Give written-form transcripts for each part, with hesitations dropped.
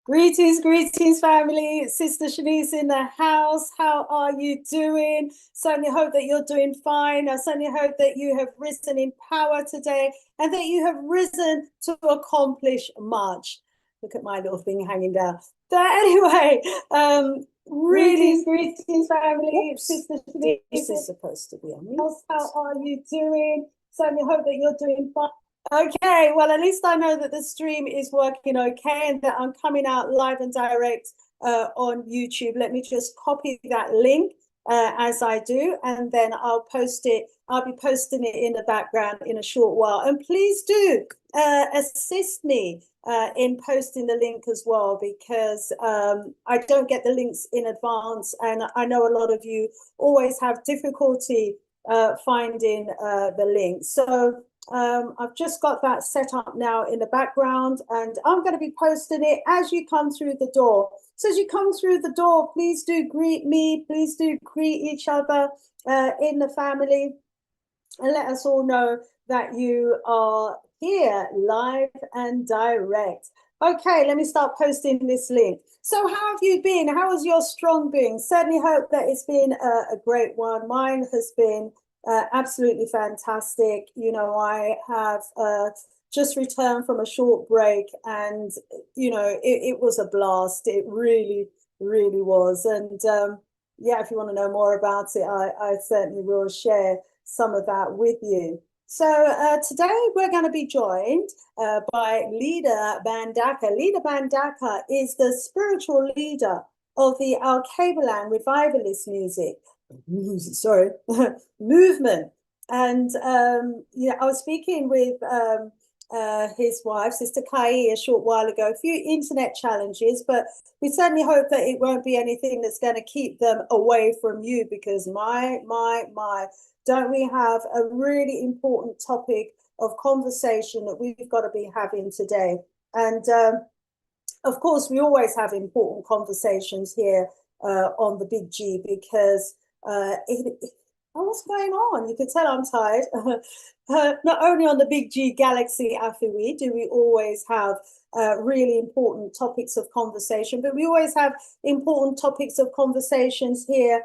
Greetings, greetings, family. Sister Shanice in the house. How are you doing? Certainly hope that you're doing fine. I certainly hope that you have risen in power today and that you have risen to accomplish much. Look at my little thing hanging down. But anyway, really, greetings, family. Sister Shanice is supposed to be on mute. How are you doing? Certainly hope that you're doing fine. Okay, well, at least I know that the stream is working okay and that I'm coming out live and direct on YouTube. Let me just copy that link as I do, and then I'll post it. I'll be posting it in the background in a short while. And please do assist me in posting the link as well, because I don't get the links in advance. And I know a lot of you always have difficulty finding the link. So I've just got that set up now in the background, and I'm going to be posting it as you come through the door. So as you come through the door, please do greet me, please do greet each other in the family, and let us all know that you are here live and direct. Okay, let me start posting this link. So how have you been? How has your strong been? Certainly hope that it's been a great one. Mine has been absolutely fantastic. You know, I have just returned from a short break, and you know, it was a blast. It really, really was. And yeah, if you want to know more about it, I certainly will share some of that with you. So today we're going to be joined by Leader Bandaka. Leader Bandaka is the spiritual leader of the Al-Kabalan revivalist sorry, movement. And yeah, I was speaking with his wife, Sister Kai, a short while ago, a few internet challenges, but we certainly hope that it won't be anything that's going to keep them away from you, because my, don't we have a really important topic of conversation that we've got to be having today. And of course, we always have important conversations here on the Big G, because what's going on? You can tell I'm tired. Not only on the Big G Galaxy Afiwi do we always have really important topics of conversation, but we always have important topics of conversations here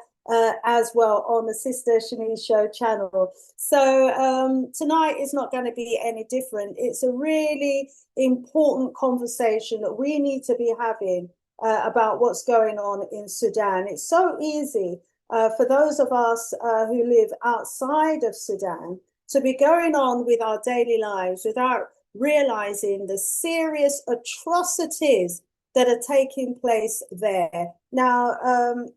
as well on the Sister Shanice Show channel. So tonight is not going to be any different. It's a really important conversation that we need to be having about what's going on in Sudan. It's so easy for those of us who live outside of Sudan to be going on with our daily lives without realizing the serious atrocities that are taking place there. Now,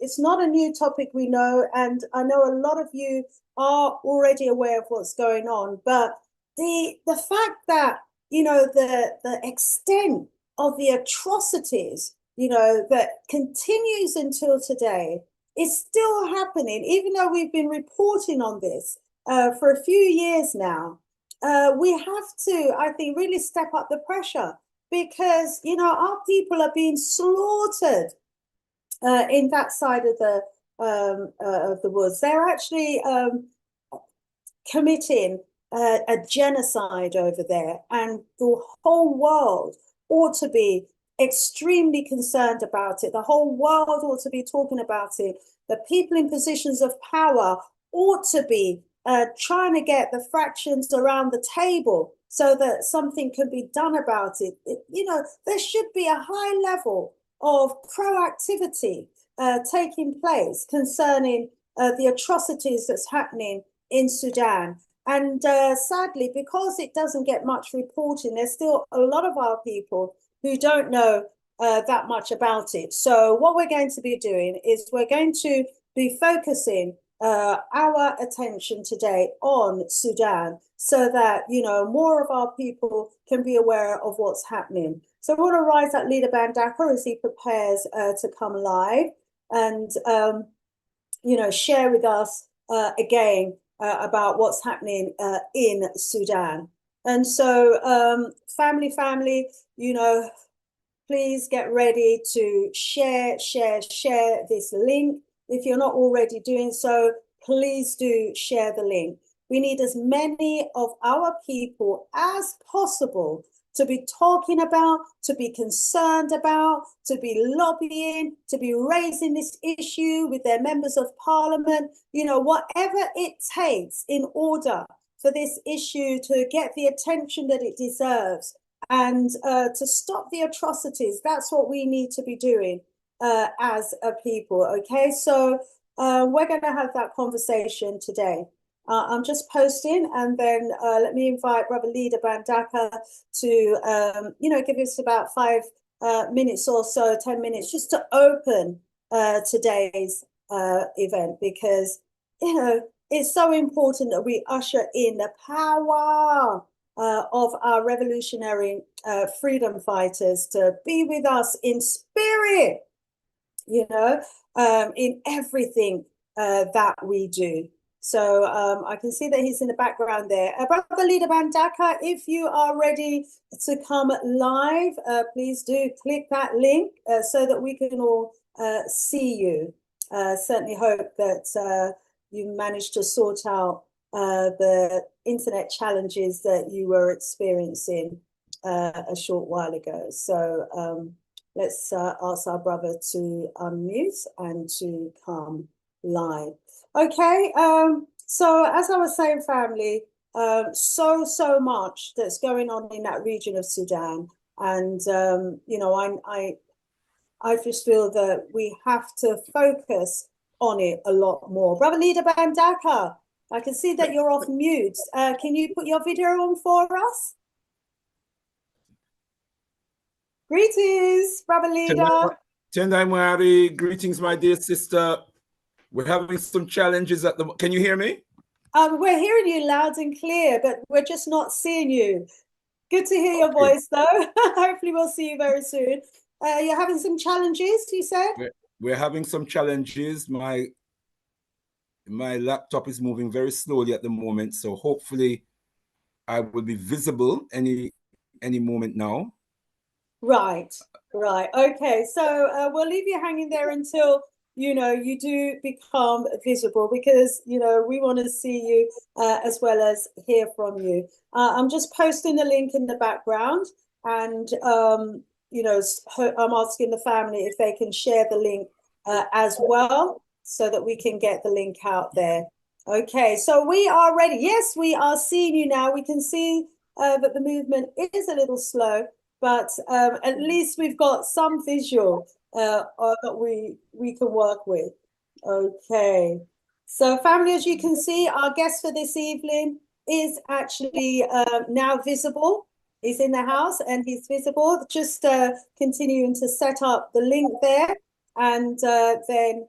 it's not a new topic, we know, and I know a lot of you are already aware of what's going on, but the fact that, you know, the extent of the atrocities, you know, that continues until today, is still happening, even though we've been reporting on this for a few years now. We have to, I think, really step up the pressure, because, you know, our people are being slaughtered in that side of the woods. They're actually committing a genocide over there, and the whole world ought to be extremely concerned about it. The whole world ought to be talking about it. The people in positions of power ought to be trying to get the fractions around the table so that something can be done about it. You know, there should be a high level of proactivity taking place concerning the atrocities that's happening in Sudan. And sadly, because it doesn't get much reporting, there's still a lot of our people who don't know that much about it. So what we're going to be doing is we're going to be focusing our attention today on Sudan, so that, you know, more of our people can be aware of what's happening. So I want to rise up Leader Bandaka as he prepares to come live and, you know, share with us again about what's happening in Sudan. And so family, you know, please get ready to share this link. If you're not already doing so, please do share the link. We need as many of our people as possible to be talking about, to be concerned about, to be lobbying, to be raising this issue with their members of parliament, whatever it takes in order for this issue to get the attention that it deserves and to stop the atrocities. That's what we need to be doing as a people. Okay, so we're going to have that conversation today. I'm just posting, and then let me invite Brother Leader Bandaka to, give us about 5 minutes or so, 10 minutes, just to open today's event, because, it's so important that we usher in the power of our revolutionary freedom fighters to be with us in spirit, in everything that we do. So I can see that he's in the background there. Brother Leader Bandaka, if you are ready to come live, please do click that link so that we can all see you. Certainly hope that you managed to sort out the internet challenges that you were experiencing a short while ago. So let's ask our brother to unmute and to come live. Okay, so as I was saying, family, so much that's going on in that region of Sudan, and I just feel that we have to focus on it a lot more. Brother Leader Bandaka, I can see that you're off mute. Can you put your video on for us? Greetings, Brother Leader. Tendai Mwari, greetings, my dear sister. We're having some challenges at the. Can you hear me? We're hearing you loud and clear, but we're just not seeing you. Good to hear your voice, though. Hopefully, we'll see you very soon. You're having some challenges, you said? We're having some challenges. My laptop is moving very slowly at the moment, so hopefully, I will be visible any moment now. Right. Okay, so we'll leave you hanging there until you do become visible, because we want to see you as well as hear from you. I'm just posting the link in the background, and I'm asking the family if they can share the link as well, so that we can get the link out there. Okay, so we are ready. Yes, we are seeing you now. We can see that the movement is a little slow, but at least we've got some visual that we can work with. Okay, so family, as you can see, our guest for this evening is actually now visible. He's in the house and he's visible. Just continuing to set up the link there, and then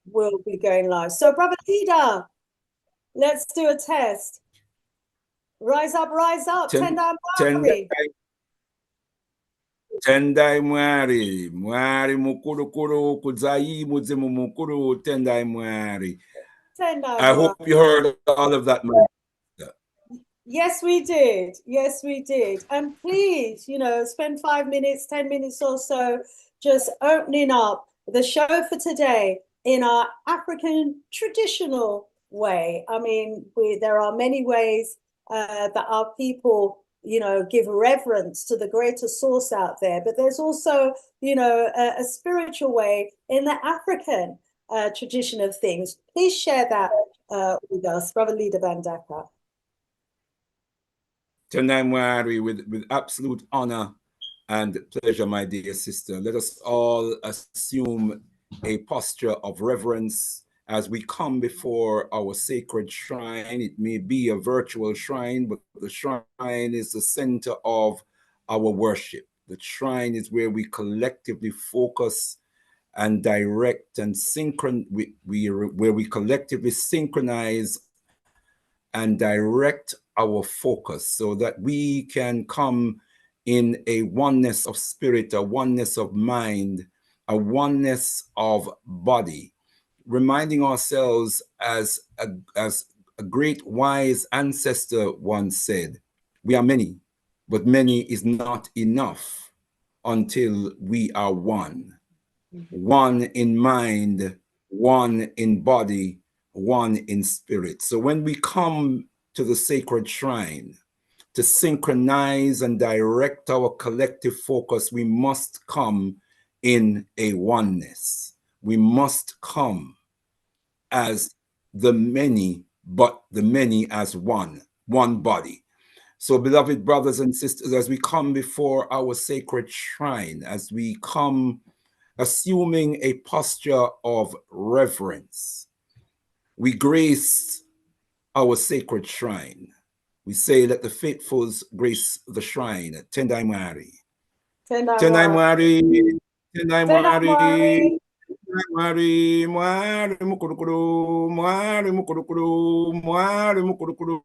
we'll be going live. So, Brother Leader, let's do a test. Rise up, Tendai Mwari. Tendai Mwari, Mwari mukuru kuru kuzai muzimu mukuru Tendai Mwari. I hope you heard all of that. Yes, we did. And please, spend 5 minutes, 10 minutes or so just opening up the show for today in our African traditional way. I mean, there are many ways that our people, give reverence to the greater source out there. But there's also, a spiritual way in the African tradition of things. Please share that with us, Brother Leader Bandaka. Tendai Mwari, with absolute honor and pleasure, my dear sister. Let us all assume a posture of reverence as we come before our sacred shrine. It may be a virtual shrine, but the shrine is the center of our worship. The shrine is where we collectively focus and direct and where we collectively synchronize and direct our focus so that we can come in a oneness of spirit, a oneness of mind, a oneness of body, reminding ourselves, as a great wise ancestor once said, we are many, but many is not enough until we are one. One in mind, one in body, one in spirit. So when we come to the sacred shrine, to synchronize and direct our collective focus, we must come in a oneness. We must come as the many, but the many as one body. So, beloved brothers and sisters, as we come before our sacred shrine, as we come assuming a posture of reverence, we grace our sacred shrine. We say, let the faithfuls grace the shrine. Tendai Mwari. Tendai Mwari. Tendai Mwari. Mwari, mwari mukurukuru, mwari mukurukuru, mwari mukurukuru,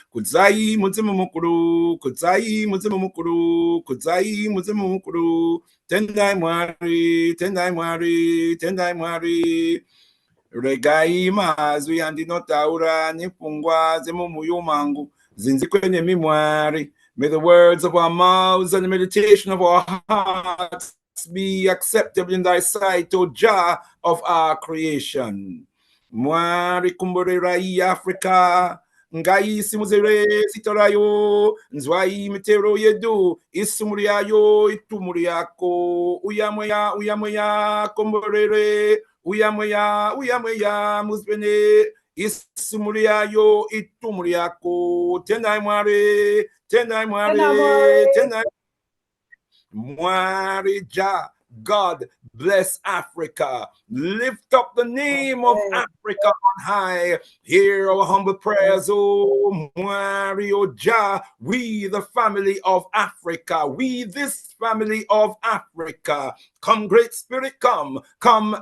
kudzai mudzimu mukuru, kudzai mudzimu mukuru, kudzai mudzimu mukuru, tendai mwari, tendai mwari, tendai mwari. Regai mazwi andinotaura nepfungwa dzemumwoyo mangu zinzikwe nemimwari. May the words of our mouths and the meditation of our hearts be acceptable in thy sight, O Jah of our creation. Mwari kumborerai Africa, ngai simuzere sitorayo, nzwai mitero yedu, isumuriayo itumuriako, uyamweya, uyamweya, komborere, uyamweya, muzbene, isumuriayo itumuriako, tendai mwari, tendai mwari, tendai mwari Jah. God bless Africa. Lift up the name of Africa on high. Hear our humble prayers, O Mwari, O Jah. We, the family of Africa, we, this family of Africa. Come, Great Spirit, come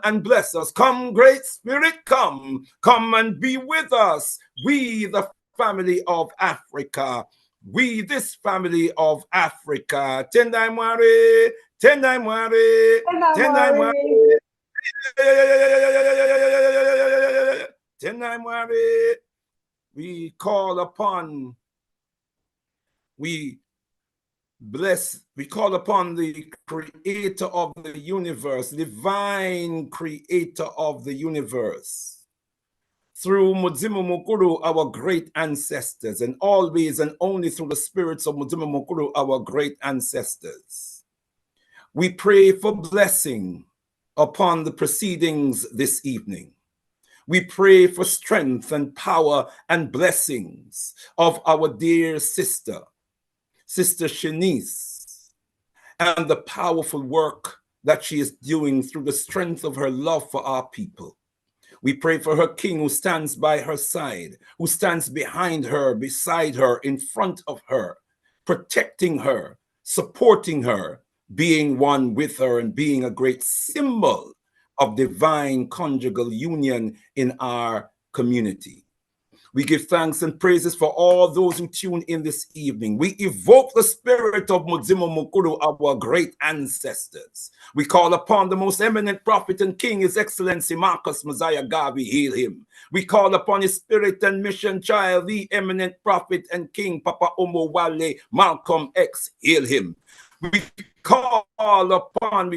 and bless us. Come, Great Spirit, come and be with us. We, the family of Africa. We, this family of Africa. Tendai Mwari. Tendai Mwari, Tendai Mwari, Tendai Mwari. We call upon, we call upon the creator of the universe, divine creator of the universe, through Mudzimu Mukuru, our great ancestors, and always and only through the spirits of Mudzimu Mukuru, our great ancestors. We pray for blessing upon the proceedings this evening. We pray for strength and power and blessings of our dear sister, Sister Shanice, and the powerful work that she is doing through the strength of her love for our people. We pray for her king who stands by her side, who stands behind her, beside her, in front of her, protecting her, supporting her, being one with her, and being a great symbol of divine conjugal union in our community. We give thanks and praises for all those who tune in this evening. We evoke the spirit of Mudzimu Mukuru, our great ancestors. We call upon the most eminent prophet and king, His Excellency Marcus Mosiah Garvey, heal him. We call upon his spirit and mission child, the eminent prophet and king, Papa Omo Wale Malcolm X, heal him. We call upon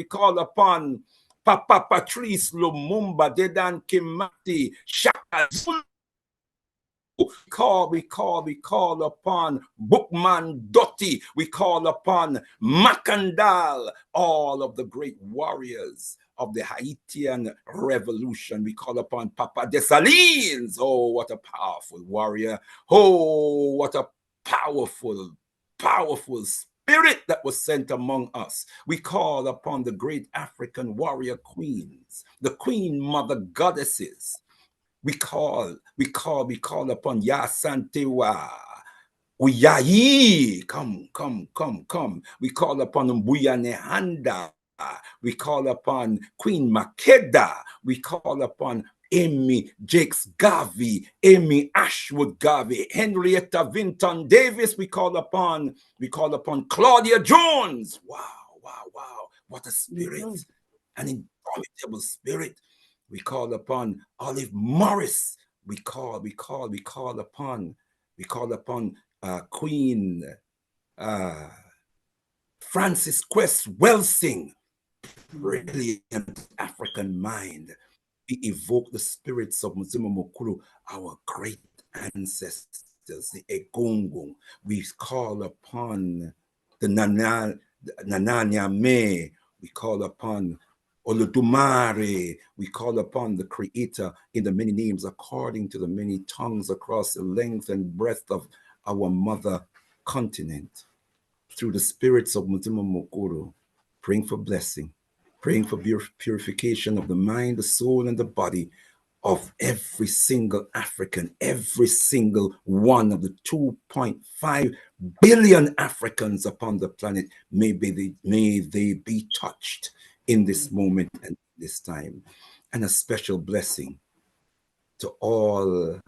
Papa Patrice Lumumba, Dedan Kimati, Shaka Zulu. We call upon Bookman Dotti. We call upon Macandal, all of the great warriors of the Haitian Revolution. We call upon Papa Dessalines. Oh, what a powerful warrior. Oh, what a powerful spirit that was sent among us. We call upon the great African warrior queens, the queen mother goddesses. We call upon Yasantewa, Uyayi, come. We call upon Mbuya Nehanda. We call upon Queen Makeda. We call upon Amy Jakes Garvey, Amy Ashwood Garvey, Henrietta Vinton Davis. We call upon Claudia Jones. Wow. What a spirit, an indomitable spirit. We call upon Olive Morris. We call upon Queen Frances Quest Welsing, brilliant African mind. We evoke the spirits of Mudzimu Mukuru, our great ancestors. the Egungun. We call upon the Nananyame. We call upon Olodumare. We call upon the Creator in the many names according to the many tongues across the length and breadth of our mother continent. Through the spirits of Mutima Mokoro, praying for blessing, praying for purification of the mind, the soul, and the body of every single African, every single one of the 2.5 billion Africans upon the planet. May they be touched in this moment and this time. And a special blessing to all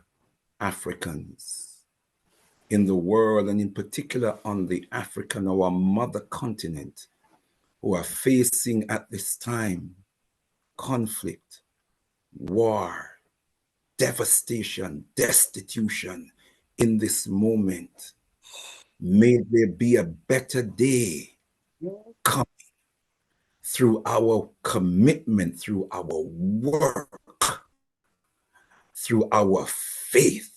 Africans in the world, and in particular on the African, our mother continent, who are facing at this time conflict, war, devastation, destitution in this moment. May there be a better day coming through our commitment, through our work, through our faith,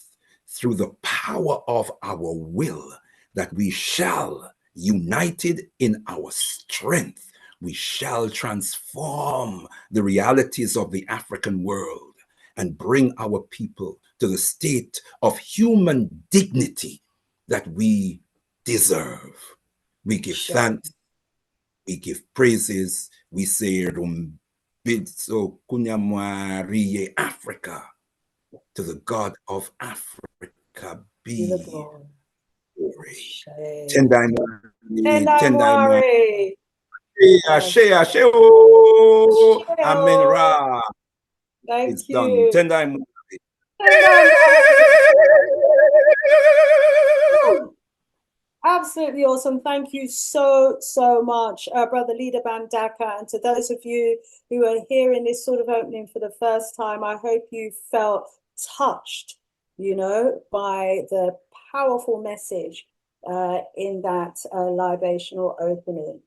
through the power of our will, that we shall, united in our strength, we shall transform the realities of the African world and bring our people to the state of human dignity that we deserve. We give thanks, we give praises, we say Rumbitso Kunyamwariye Africa, to the God of Africa be glory. Tendai Mwari. Amen Ra. Thank It's you. done. Tendai Mwari. Absolutely awesome. Thank you so much, Brother Leader Bandaka. And to those of you who are hearing this sort of opening for the first time, I hope you felt touched, you know, by the powerful message in that libational opening.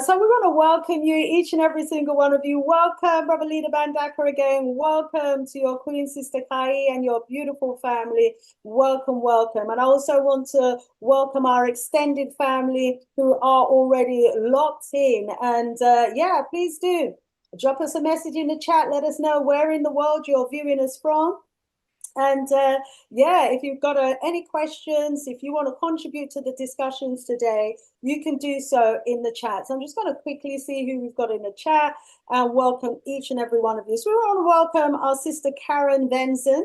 So we want to welcome you, each and every single one of you. Welcome, Brother Leader Bandaka again. Welcome to your Queen Sister Kai and your beautiful family. Welcome, welcome. And I also want to welcome our extended family who are already locked in. And yeah, please do drop us a message in the chat. Let us know where in the world you're viewing us from. And yeah, if you've got any questions, if you want to contribute to the discussions today, you can do so in the chat. So I'm just going to quickly see who we've got in the chat and welcome each and every one of you. So we want to welcome our sister Karen Venzen,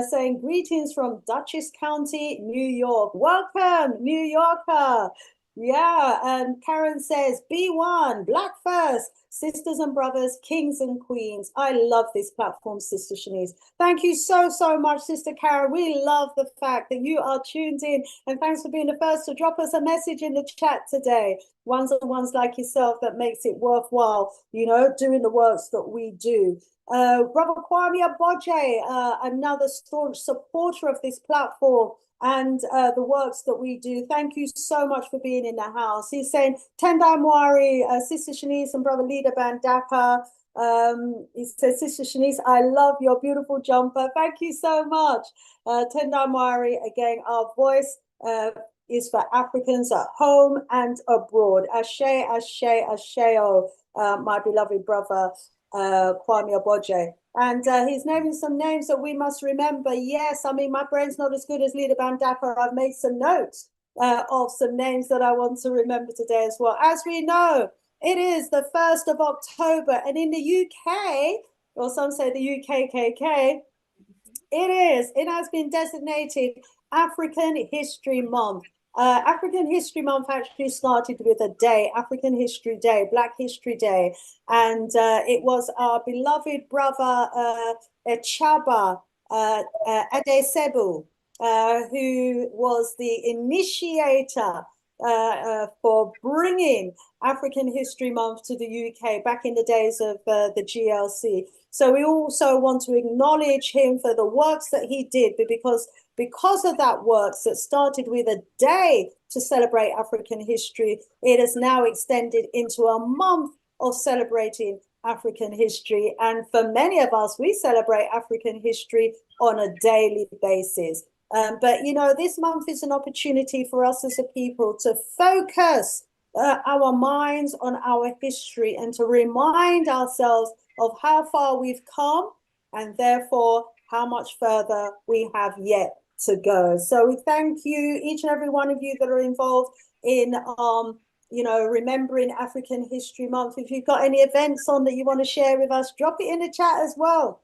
saying greetings from Dutchess County, New York. Welcome, New Yorker. Yeah, and Karen says, B1, Black First, sisters and brothers, kings and queens. I love this platform, Sister Shanice. Thank you so much, Sister Karen. We love the fact that you are tuned in, and thanks for being the first to drop us a message in the chat today. Ones like yourself that makes it worthwhile, you know, doing the works that we do. Brother Kwame Aboje, another staunch supporter of this platform and the works that we do. Thank you so much for being in the house. He's saying, Tendai Mwari, Sister Shanice and Brother Leader Bandaka. He says, Sister Shanice, I love your beautiful jumper. Thank you so much. Tendai Mwari, again, our voice is for Africans at home and abroad. Ashe, Ashe, Asheo, my beloved brother, Kwame Aboje. And he's naming some names that we must remember. Yes, I mean, my brain's not as good as Leader Bandaka. I've made some notes of some names that I want to remember today as well. As we know, it is the 1st of October, and in the UK, or some say the UKKK, it has been designated African History Month. African History Month actually started with a day, African History Day, Black History Day. And it was our beloved brother, Echaba Adesebu, who was the initiator for bringing African History Month to the UK back in the days of the GLC. So we also want to acknowledge him for the works that he did, but because of that works that started with a day to celebrate African history, it has now extended into a month of celebrating African history. And for many of us, we celebrate African history on a daily basis. But, you know, this month is an opportunity for us as a people to focus our minds on our history and to remind ourselves of how far we've come and therefore how much further we have yet to go. So we thank you, each and every one of you that are involved in, you know, remembering African History Month. If you've got any events on that you want to share with us, drop it in the chat as well.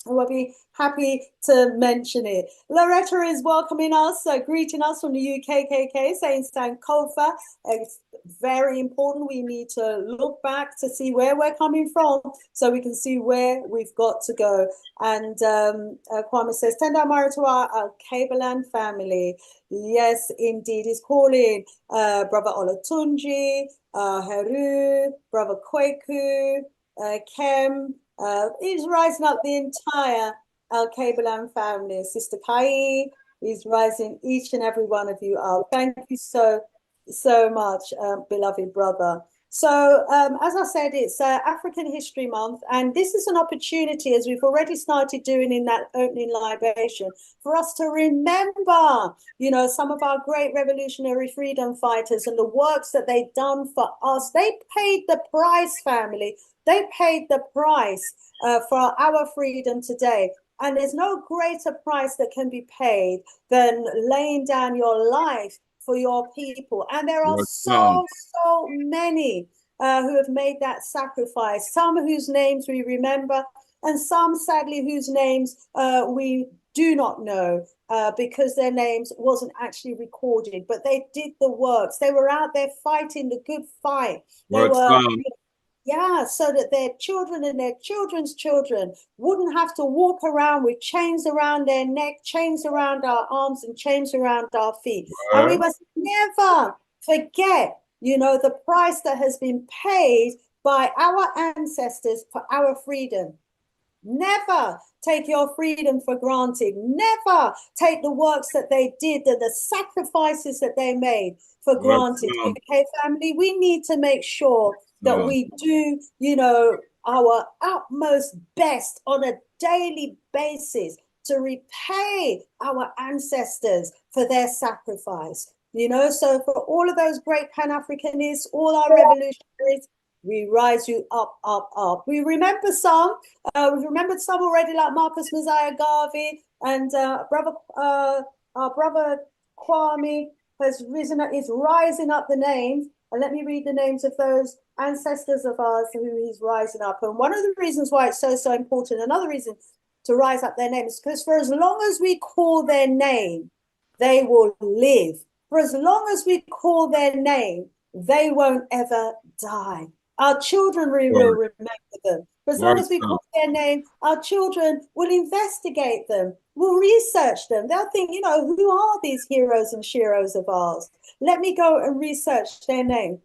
We'll be happy to mention it. Loretta is welcoming us, greeting us from the UKKK, saying Sankofa. It's very important. We need to look back to see where we're coming from so we can see where we've got to go. And Kwame says, Tenda Mara to our Kabalan family. Yes, indeed. He's calling Brother Olatunji, Heru, Brother Kweku, Kem. He's rising up the entire Al-Kabalan family. Sister Kai, he's rising each and every one of you up. Thank you so much, beloved brother. So, as I said, it's African History Month, and this is an opportunity, as we've already started doing in that opening libation, for us to remember, you know, some of our great revolutionary freedom fighters and the works that they've done for us. They paid the price, family. They paid the price for our freedom today. And there's no greater price that can be paid than laying down your life for your people. And there are so many who have made that sacrifice, some whose names we remember, and some, sadly, whose names we do not know because their names wasn't actually recorded. But they did the works. They were out there fighting the good fight. They were... Yeah, so that their children and their children's children wouldn't have to walk around with chains around their neck, chains around our arms, and chains around our feet. And we must never forget, you know, the price that has been paid by our ancestors for our freedom. Never take your freedom for granted. Never take the works that they did and the sacrifices that they made for granted. Okay, family, we need to make sure that we do, you know, our utmost best on a daily basis to repay our ancestors for their sacrifice. You know, so for all of those great Pan-Africanists, all our revolutionaries, we rise you up, up, up. We remember some. We've remembered some already, like Marcus Mosiah Garvey and our brother Kwame is rising up the names. And let me read the names of those ancestors of ours who he's rising up. And one of the reasons why it's so important, another reason to rise up their names, because for as long as we call their name, they will live. For as long as we call their name, they won't ever die. Our children will remember them. For as long as we call their name, our children will investigate them, will research them. They'll think, you know, who are these heroes and sheroes of ours? Let me go and research their name.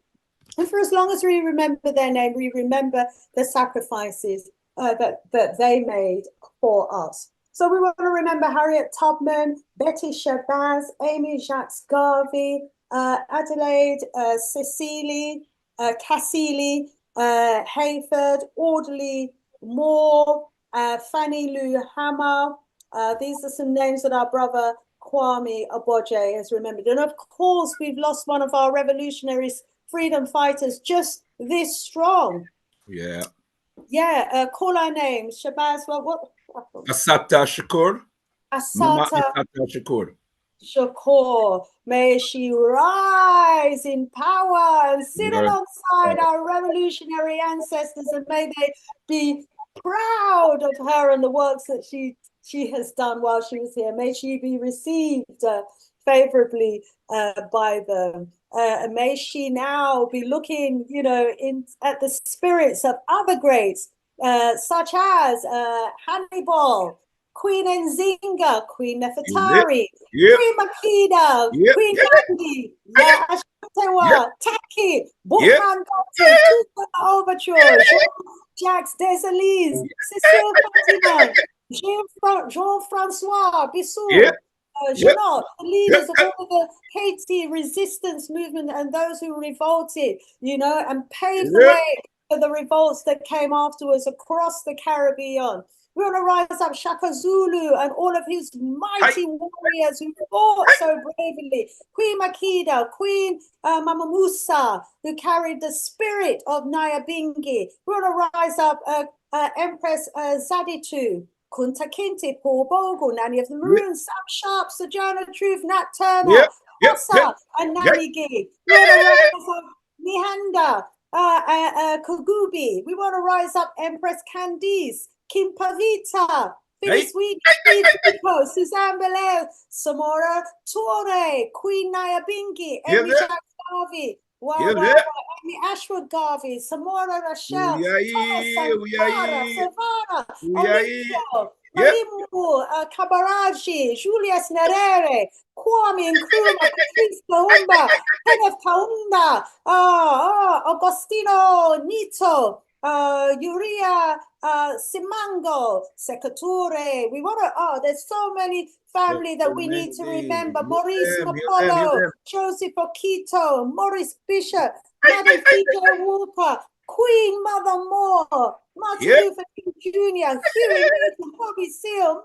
And for as long as we remember their name, we remember the sacrifices that they made for us. So we want to remember Harriet Tubman, Betty Shabazz, Amy Jacques Garvey, Adelaide Cecily, Cassili, Hayford, Audley Moore, Fanny Lou Hammer. These are some names that our brother Kwame Aboje has remembered. And of course, we've lost one of our revolutionary freedom fighters just this strong. Yeah. Yeah, call our names. Shabazz, what? Assata Shakur. Assata Shakur. May she rise in power and sit alongside our revolutionary ancestors, and may they be proud of her and the works that she has done while she was here. May she be received favorably by them. And may she now be looking, you know, at the spirits of other greats, such as Hannibal, Queen Nzinga, Queen Nefertari, Queen Makeda, Queen Gandhi, Ashantewa, Taki, Burhan Doctor, Overture, Jacques Desalines, Cecile Fatima, Jean-Francois Bissou, Jeannot, the leaders of all the Haiti resistance movement and those who revolted, you know, and paved the way for the revolts that came afterwards across the Caribbean. We want to rise up Shaka Zulu and all of his mighty warriors who fought so bravely. Queen Makeda, Queen Mama Musa, who carried the spirit of Nyabingi. We want to rise up Empress Zaditu, Kunta Kinte, Paul Bogle, Nanny of the Maroons, Sam Sharp, Sojourner Truth, Nat Turner, Hossa, and Nanny Gig. We want to rise up Nihanda, Kogubi. We want to rise up Empress Candice, Kim Pavita, Phyllis Weed, Suzanne Belair, Samora Torre, Queen Nyabingi, Emmy Jack Garvey, Amy Ashwood Garvey, Samora Rochelle, Sankara, Savannah, Olivia, Malimu, Kabaraji, Julius Nerere, Kwame Nkrumah, Patrice Kaumba, Kenneth Kaunda, Agostino Nito, Uria Simango, Secature. We want to, there's so many family that we need to remember. Maurice Napolo, Joseph Okito, Maurice Bishop, Madam P.J. Walker, Queen Mother Moore, Martin Luther King Jr., Huey Newton, Bobby Seale.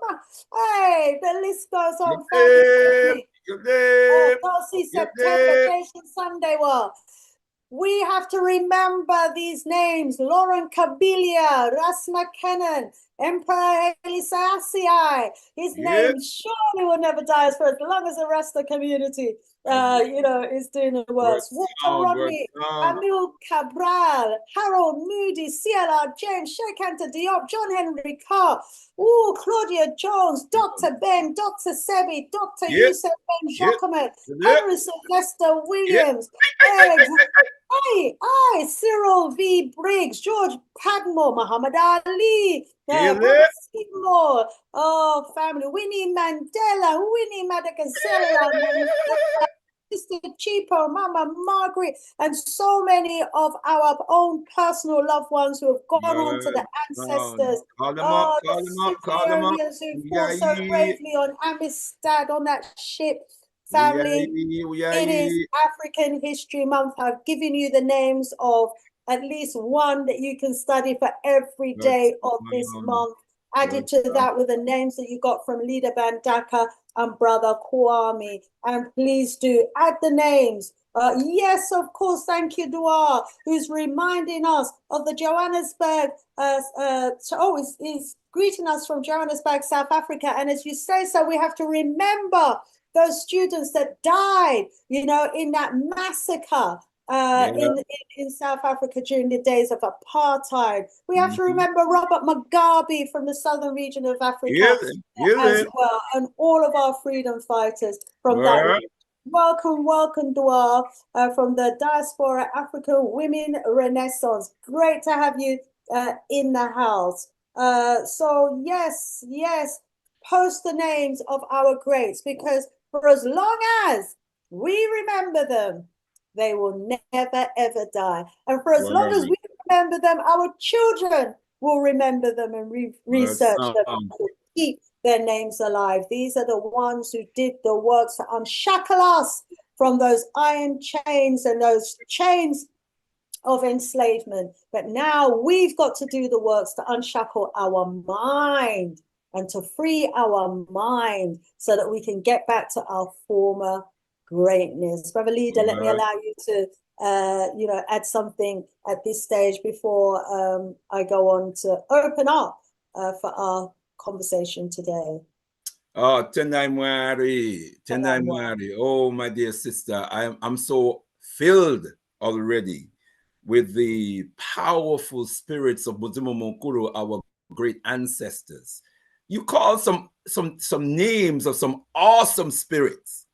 Hey, the list goes on. Dulcie September, Jason Sunday. Well, we have to remember these names: Lauren Kabilia, Ras McKinnon, Emperor Haile Selassie. His name surely will never die for as long as the rest of the community, is doing the worst. Walter Rodney, Emil Cabral, Harold Moody, CLR James, Shekanta Diop, John Henry Carr, Claudia Jones, Dr. Ben, Dr. Sebi, Dr. Yusuf Ben Jacquemin, Henry Sylvester Williams, Cyril V. Briggs, George Padmore, Muhammad Ali, Seymour, family, Winnie Mandela, Winnie Madikizela, Sister Chipo, Mama Margaret, and so many of our own personal loved ones who have gone on to the ancestors. The Sierranians who fought so bravely on Amistad, on that ship. Family, it is African History Month. I've given you the names of at least one that you can study for every day of this month. Added to that with the names that you got from Leader Bandaka and Brother Kwame. And please do add the names. Yes, of course, thank you, Dua, who's reminding us of the Johannesburg. He's greeting us from Johannesburg, South Africa. And as you say so, we have to remember those students that died, in that massacre in South Africa during the days of apartheid. We have to remember Robert Mugabe from the southern region of Africa as well, and all of our freedom fighters from that. Welcome, Dua, from the Diaspora African Women Renaissance. Great to have you in the house. So yes, post the names of our greats, because for as long as we remember them, they will never, ever die. And for as long as we remember them, our children will remember them and research them to keep their names alive. These are the ones who did the works to unshackle us from those iron chains and those chains of enslavement. But now we've got to do the works to unshackle our mind and to free our mind so that we can get back to our former greatness. Brother Leader, let me allow you to, add something at this stage before I go on to open up for our conversation today. Tenai Mwari. Oh, my dear sister, I'm so filled already with the powerful spirits of Muzimu Monkuru, our great ancestors. You call some names of some awesome spirits,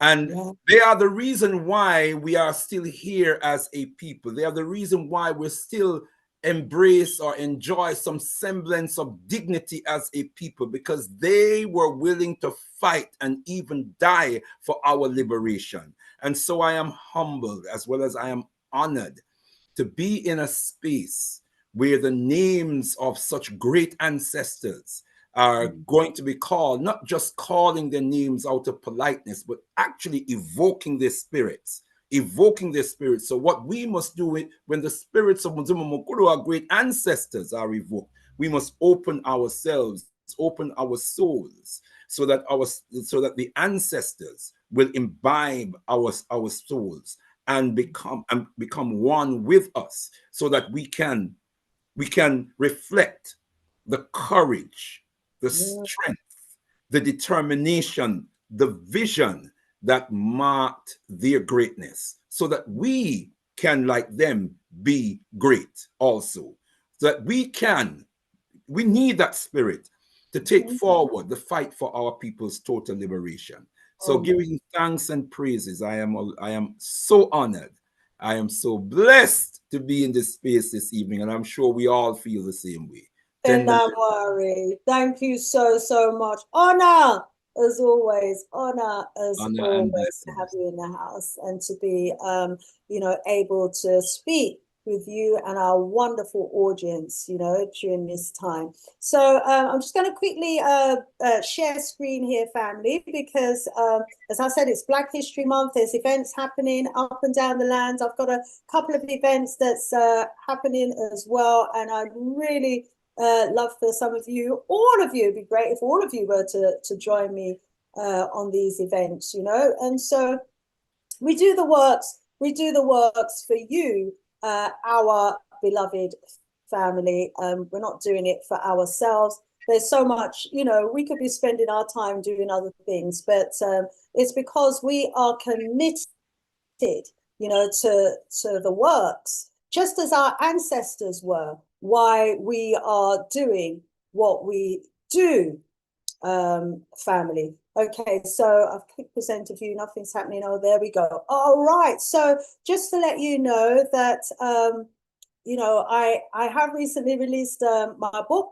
and they are the reason why we are still here as a people. They are the reason why we're still embrace or enjoy some semblance of dignity as a people, because they were willing to fight and even die for our liberation. And so I am humbled as well as I am honored to be in a space where the names of such great ancestors are going to be called, not just calling their names out of politeness, but actually evoking their spirits. So what we must do when the spirits of Muzimu Mukuru, our great ancestors, are evoked, we must open ourselves, open our souls, so that the ancestors will imbibe our souls and become one with us, so that we can reflect the courage, the strength, the determination, the vision that marked their greatness, so that we can, like them, be great also. So that we need that spirit to take forward the fight for our people's total liberation. So giving thanks and praises, I am so honored. I am so blessed to be in this space this evening, and I'm sure we all feel the same way. And don't worry. Thank you so, so much. Honor, as always. Honor, as always, to have you in the house and to be, able to speak with you and our wonderful audience, during this time. So I'm just going to quickly share screen here, family, because as I said, it's Black History Month. There's events happening up and down the land. I've got a couple of events that's happening as well, and I really love for some of you, all of you, it'd be great if all of you were to join me on these events, and so we do the works for you, our beloved family. We're not doing it for ourselves. There's so much, we could be spending our time doing other things, but it's because we are committed, to the works, just as our ancestors were, why we are doing what we do, family. Okay, so I've clicked present a view, nothing's happening. Oh, there we go. All right, so just to let you know that, I have recently released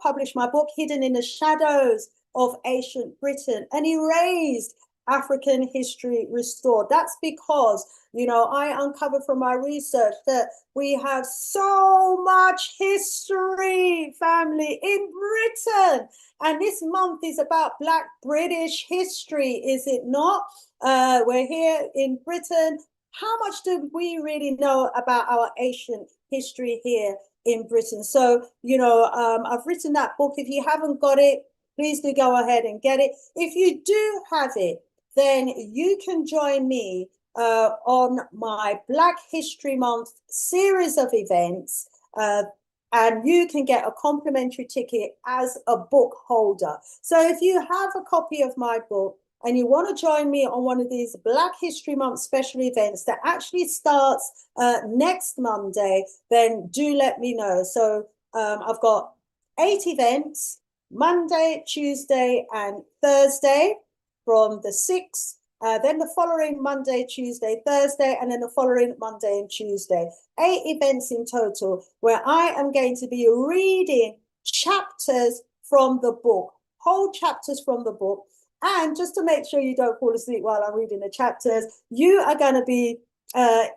published my book, Hidden in the Shadows of Ancient Britain, an erased African history restored. That's because, I uncovered from my research that we have so much history, family, in Britain. And this month is about Black British history, is it not? We're here in Britain. How much do we really know about our ancient history here in Britain? So, I've written that book. If you haven't got it, please do go ahead and get it. If you do have it, then you can join me on my Black History Month series of events, and you can get a complimentary ticket as a book holder. So if you have a copy of my book and you want to join me on one of these Black History Month special events that actually starts next Monday, then do let me know. So I've got 8 events, Monday, Tuesday, and Thursday, from the 6th, then the following Monday, Tuesday, Thursday, and then the following Monday and Tuesday. 8 events in total, where I am going to be reading chapters from the book, whole chapters from the book. And just to make sure you don't fall asleep while I'm reading the chapters, you are going to be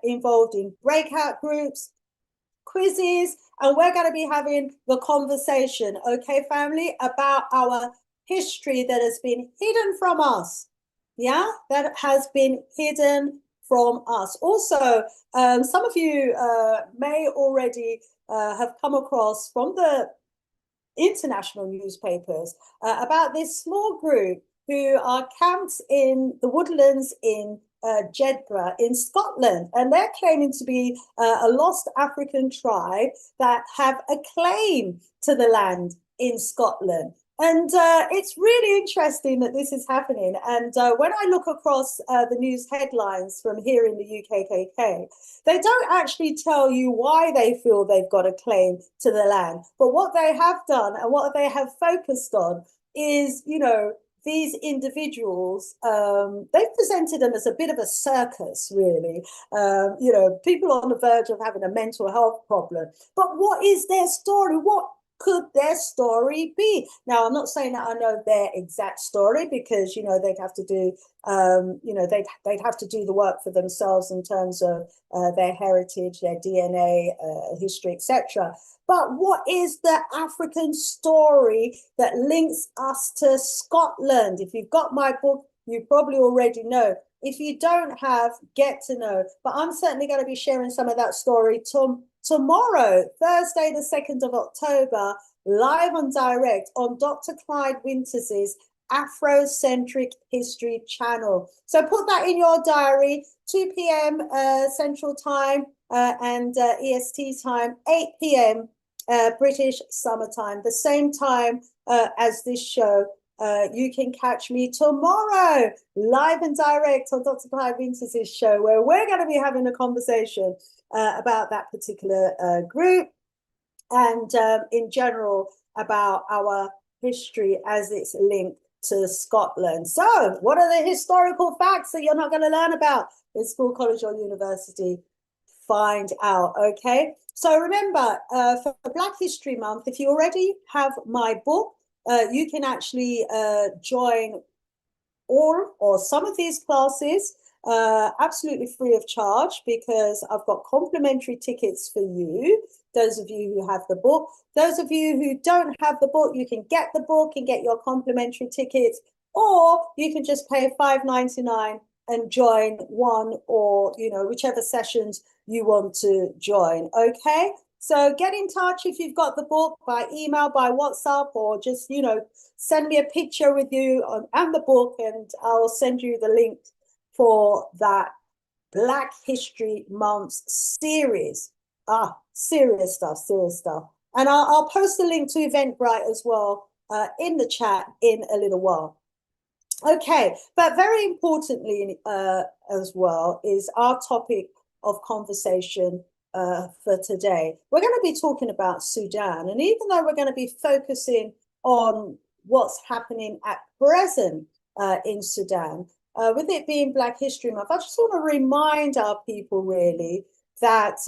involved in breakout groups, quizzes, and we're going to be having the conversation, okay, family, about our history that has been hidden from us. That has been hidden from us. Also, some of you may already have come across from the international newspapers about this small group who are camped in the woodlands in Jedburgh in Scotland, and they're claiming to be a lost African tribe that have a claim to the land in Scotland. And it's really interesting that this is happening. And when I look across the news headlines from here in the UKKK, they don't actually tell you why they feel they've got a claim to the land. But what they have done and what they have focused on is, these individuals, they've presented them as a bit of a circus, really. People on the verge of having a mental health problem. But what is their story? What could their story be? Now, I'm not saying that I know their exact story, because they'd have to do they'd have to do the work for themselves in terms of their heritage, their DNA, history, etc. But what is the African story that links us to Scotland? If you've got my book, you probably already know. If you don't have, get to know. But I'm certainly going to be sharing some of that story tomorrow, Thursday, the 2nd of October, live and direct on Dr. Clyde Winters's Afrocentric History channel. So put that in your diary, 2 p.m. Central Time and EST time, 8 p.m. British Summer Time, the same time as this show. You can catch me tomorrow, live and direct on Dr. Clyde Winters' show, where we're going to be having a conversation about that particular group and in general about our history as it's linked to Scotland. So what are the historical facts that you're not going to learn about in school, college, or university? Find out, okay? So remember, for Black History Month, if you already have my book, you can actually join all or some of these classes absolutely free of charge, because I've got complimentary tickets for you, those of you who have the book. Those of you who don't have the book, you can get the book and get your complimentary tickets, or you can just pay $5.99 and join one or, you know, whichever sessions you want to join, okay? So get in touch if you've got the book by email, by WhatsApp, or just, you know, send me a picture with you and the book, and I'll send you the link for that Black History Month series. Serious stuff, serious stuff. And I'll post the link to Eventbrite as well in the chat in a little while. Okay, but very importantly as well is our topic of conversation for today. We're going to be talking about Sudan. And even though we're going to be focusing on what's happening at present in Sudan, with it being Black History Month, I just want to remind our people really that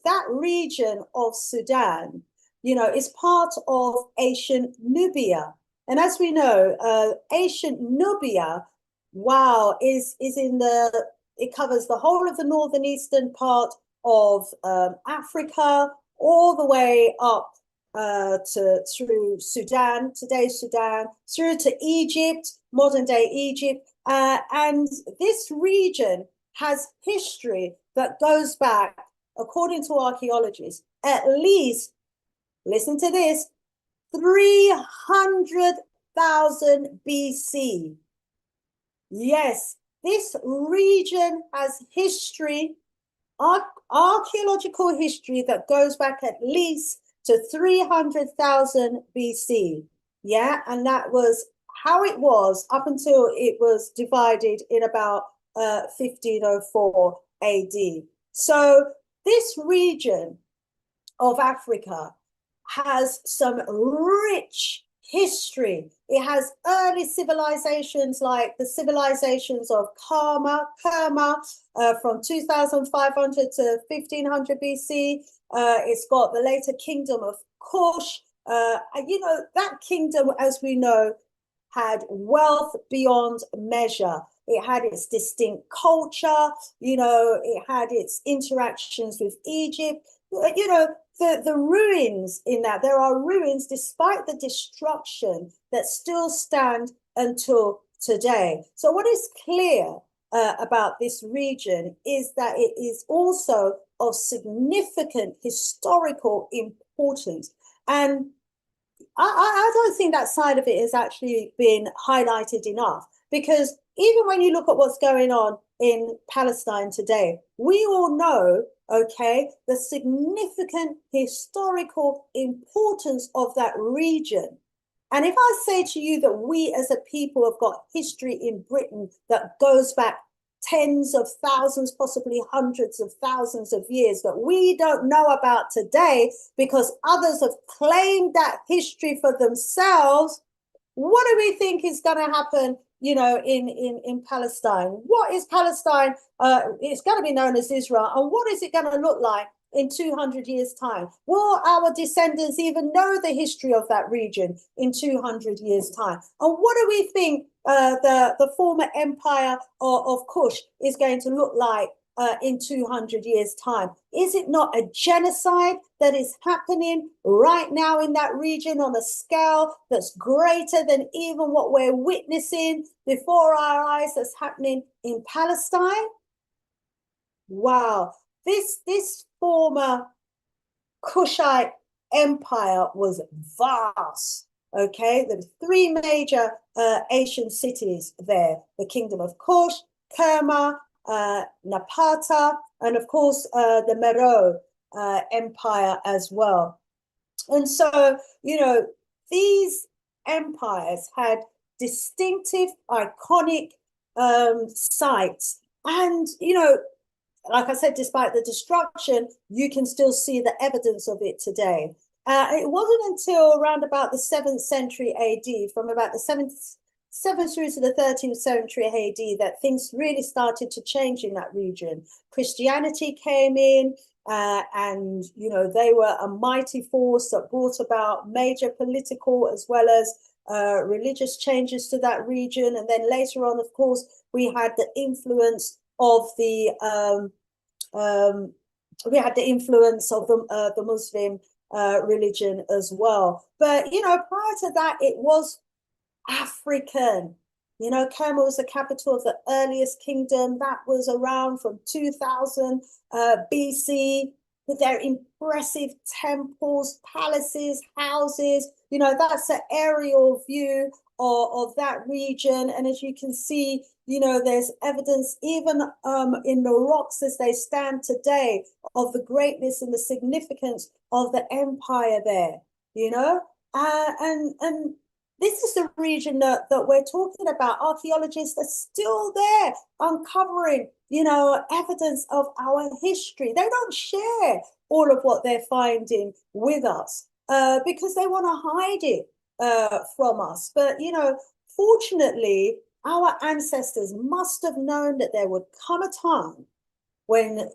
that region of Sudan, you know, is part of ancient Nubia. And as we know, ancient Nubia, wow, is in the, it covers the whole of the northern eastern part of Africa, all the way up through Sudan, today's Sudan, through to Egypt, modern day Egypt. And this region has history that goes back, according to archaeologists, at least, listen to this, 300,000 BC. Yes, this region has history, archaeological history that goes back at least to 300,000 BC. Yeah, and that was how it was up until it was divided in about 1504 AD. So this region of Africa has some rich history. It has early civilizations like the civilizations of Kerma from 2500 to 1500 BC. It's got the later kingdom of Kush. You know, that kingdom, as we know, had wealth beyond measure. It had its distinct culture, you know, it had its interactions with Egypt. You know, the ruins in that, there are ruins despite the destruction that still stand until today. So what is clear about this region is that it is also of significant historical importance. And I don't think that side of it has actually been highlighted enough, because even when you look at what's going on in Palestine today, we all know, okay, the significant historical importance of that region. And if I say to you that we as a people have got history in Britain that goes back tens of thousands, possibly hundreds of thousands of years that we don't know about today because others have claimed that history for themselves, what do we think is going to happen, you know, in Palestine? What is Palestine? It's going to be known as Israel. And what is it going to look like in 200 years' time? Will our descendants even know the history of that region in 200 years' time? And what do we think the former empire of Kush is going to look like in 200 years' time? Is it not a genocide that is happening right now in that region on a scale that's greater than even what we're witnessing before our eyes that's happening in Palestine? Wow. This former Kushite Empire was vast. Okay, there were three major Asian cities there: the Kingdom of Kush, Kerma, Napata, and of course the Meroe Empire as well. And so, you know, these empires had distinctive, iconic sites. And, you know, like I said, despite the destruction, you can still see the evidence of it today. It wasn't until around about the 7th century AD, from about the 7th through to the 13th century AD, that things really started to change in that region. Christianity came in, and, you know, they were a mighty force that brought about major political as well as religious changes to that region. And then later on, of course, we had the influence of the Muslim religion as well. But, you know, prior to that, it was African. You know, Kerma was the capital of the earliest kingdom. That was around from 2000 BC, with their impressive temples, palaces, houses. You know, that's an aerial view of that region. And as you can see, you know, there's evidence even in the rocks as they stand today of the greatness and the significance of the empire there, you know. And this is the region that we're talking about. Archaeologists are still there uncovering, you know, evidence of our history. They don't share all of what they're finding with us because they want to hide it from us. But, you know, fortunately, our ancestors must have known that there would come a time when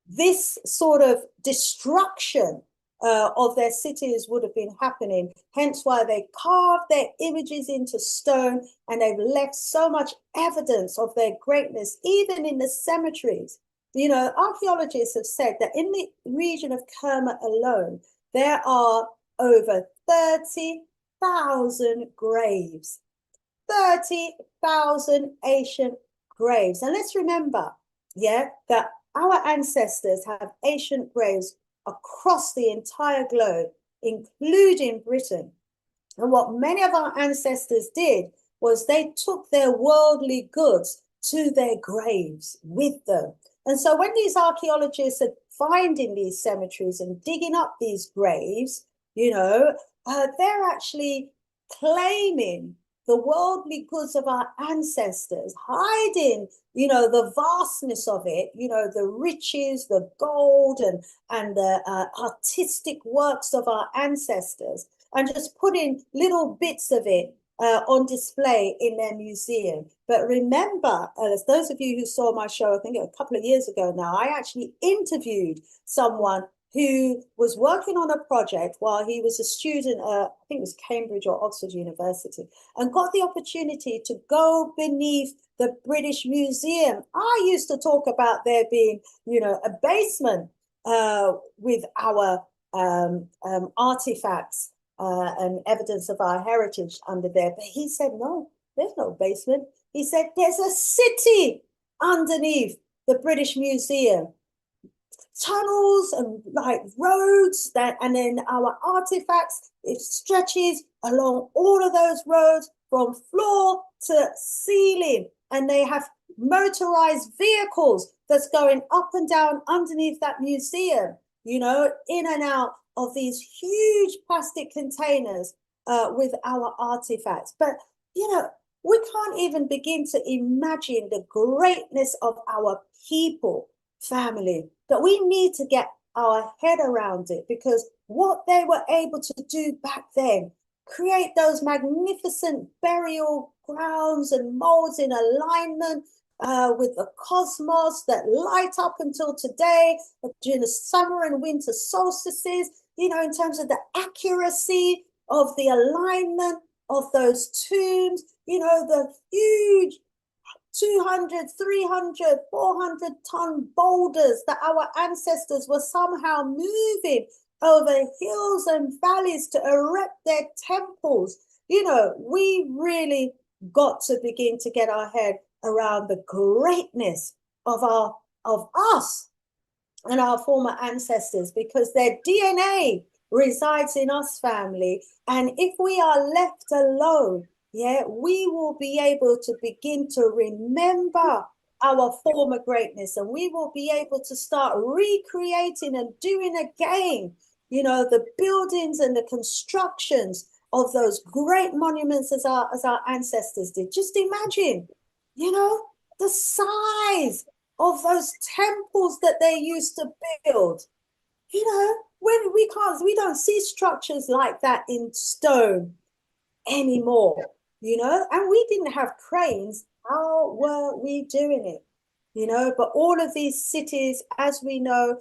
this sort of destruction of their cities would have been happening. Hence why they carved their images into stone, and they've left so much evidence of their greatness, even in the cemeteries. You know, archaeologists have said that in the region of Kerma alone, there are over 30,000 graves. 30,000 ancient graves. And let's remember, yeah, that our ancestors have ancient graves across the entire globe, including Britain. And what many of our ancestors did was they took their worldly goods to their graves with them. And so when these archaeologists are finding these cemeteries and digging up these graves, you know, they're actually claiming the worldly goods of our ancestors, hiding, you know, the vastness of it, you know, the riches, the gold, and the artistic works of our ancestors, and just putting little bits of it on display in their museum. But remember, as those of you who saw my show, I think a couple of years ago now, I actually interviewed someone who was working on a project while he was a student, I think it was Cambridge or Oxford University, and got the opportunity to go beneath the British Museum. I used to talk about there being, you know, a basement with our artifacts and evidence of our heritage under there. But he said, no, there's no basement. He said, there's a city underneath the British Museum. Tunnels and like roads that, and then our artifacts, it stretches along all of those roads from floor to ceiling, and they have motorized vehicles that's going up and down underneath that museum, you know, in and out of these huge plastic containers with our artifacts. But, you know, we can't even begin to imagine the greatness of our people, family, that we need to get our head around it, because what they were able to do back then, create those magnificent burial grounds and molds in alignment with the cosmos that light up until today during the summer and winter solstices, you know, in terms of the accuracy of the alignment of those tombs, you know, the huge 200, 300, 400 ton boulders that our ancestors were somehow moving over hills and valleys to erect their temples. You know, we really got to begin to get our head around the greatness of us. and our former ancestors, because their DNA resides in us, family. And if we are left alone, yeah, we will be able to begin to remember our former greatness, and we will be able to start recreating and doing again, you know, the buildings and the constructions of those great monuments as our ancestors did. Just imagine, you know, the size of those temples that they used to build. You know, when we don't see structures like that in stone anymore, you know, and we didn't have cranes. How were we doing it? You know, but all of these cities, as we know,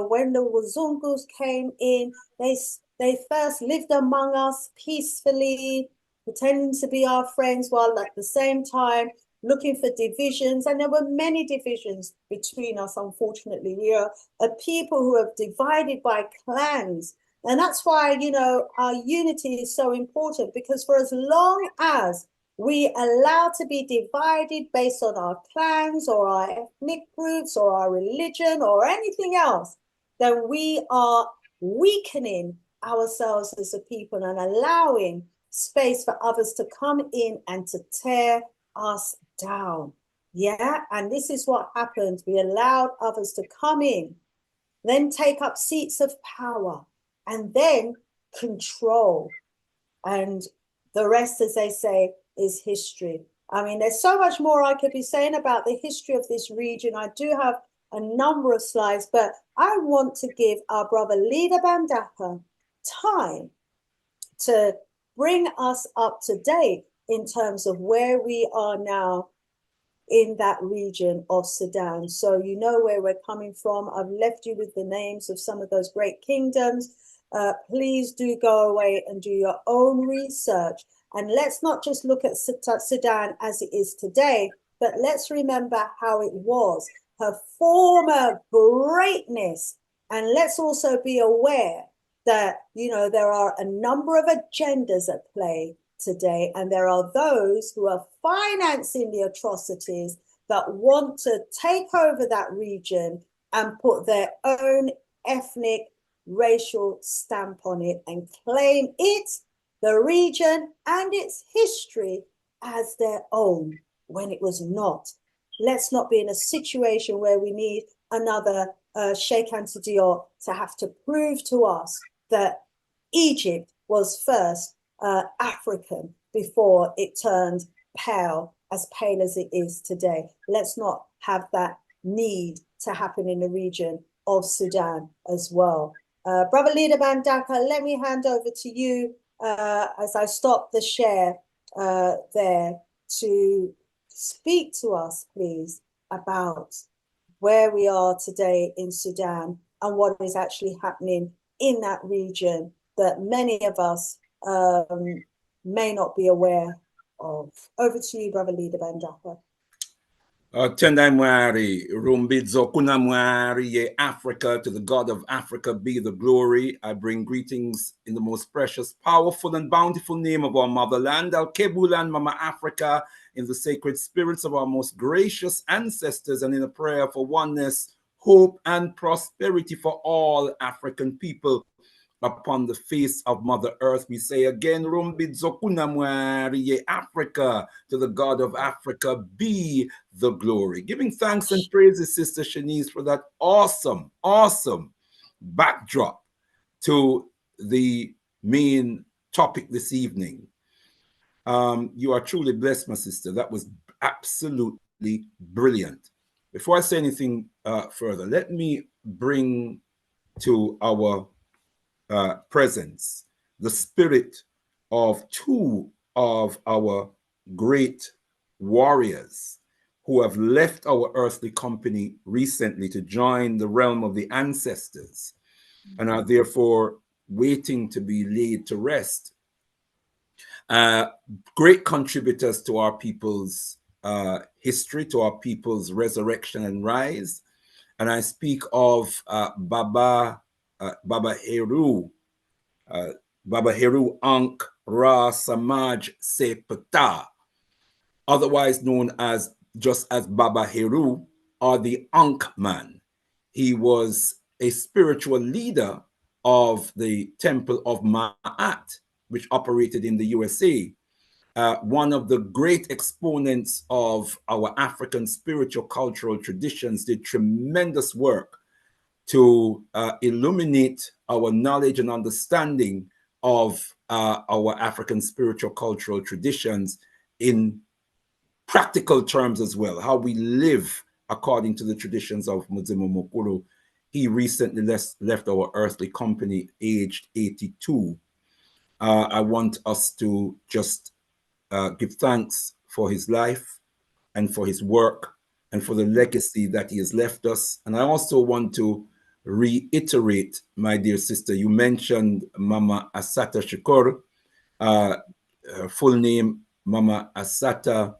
when the Wazungus came in, they first lived among us peacefully, pretending to be our friends, while at the same time looking for divisions. And there were many divisions between us, unfortunately. We are a people who have divided by clans. And that's why, you know, our unity is so important, because for as long as we allow to be divided based on our clans or our ethnic groups or our religion or anything else, then we are weakening ourselves as a people and allowing space for others to come in and to tear us down. Yeah, and this is what happened. We allowed others to come in, then take up seats of power, and then control. And the rest, as they say, is history. I mean, there's so much more I could be saying about the history of this region. I do have a number of slides, but I want to give our brother Leader Bandaka time to bring us up to date in terms of where we are now in that region of Sudan. So you know where we're coming from. I've left you with the names of some of those great kingdoms. Please do go away and do your own research. And let's not just look at Sudan as it is today, but let's remember how it was, her former greatness. And let's also be aware that, you know, there are a number of agendas at play today, and there are those who are financing the atrocities that want to take over that region and put their own ethnic, racial stamp on it and claim it, the region, and its history as their own when it was not. Let's not be in a situation where we need another Sheikh Anta Diop to have to prove to us that Egypt was first African before it turned pale as it is today. Let's not have that need to happen in the region of Sudan as well. Brother Leader Bandaka, let me hand over to you as I stop the share there to speak to us, please, about where we are today in Sudan and what is actually happening in that region that many of us may not be aware of. Over to you, Brother Leader Bandaka. Tendai Mwari, Rumbidzo Kuna Mwari, ye Africa, to the God of Africa be the glory. I bring greetings in the most precious, powerful, and bountiful name of our motherland, Al Kebulan Mama Africa, in the sacred spirits of our most gracious ancestors, and in a prayer for oneness, hope, and prosperity for all African people upon the face of Mother Earth. We say again, Rumbidzokuna Africa, to the God of Africa be the glory. Giving thanks and praises, Sister Shanice, for that awesome, awesome backdrop to the main topic this evening. You are truly blessed, my sister. That was absolutely brilliant. Before I say anything further, let me bring to our presence the spirit of two of our great warriors who have left our earthly company recently to join the realm of the ancestors and are therefore waiting to be laid to rest. Great contributors to our people's history, to our people's resurrection and rise. And I speak of Baba Heru, Baba Heru Ankh Ra Samaj Sepata, otherwise known as just as Baba Heru, or the Ankh man. He was a spiritual leader of the Temple of Ma'at, which operated in the USA. One of the great exponents of our African spiritual cultural traditions, did tremendous work to illuminate our knowledge and understanding of our African spiritual cultural traditions in practical terms as well, how we live according to the traditions of Muzimu Mukuru. He recently left our earthly company, aged 82. I want us to just give thanks for his life and for his work and for the legacy that he has left us. And I also want to reiterate, my dear sister, you mentioned Mama Assata Shakur, her full name, Mama Assata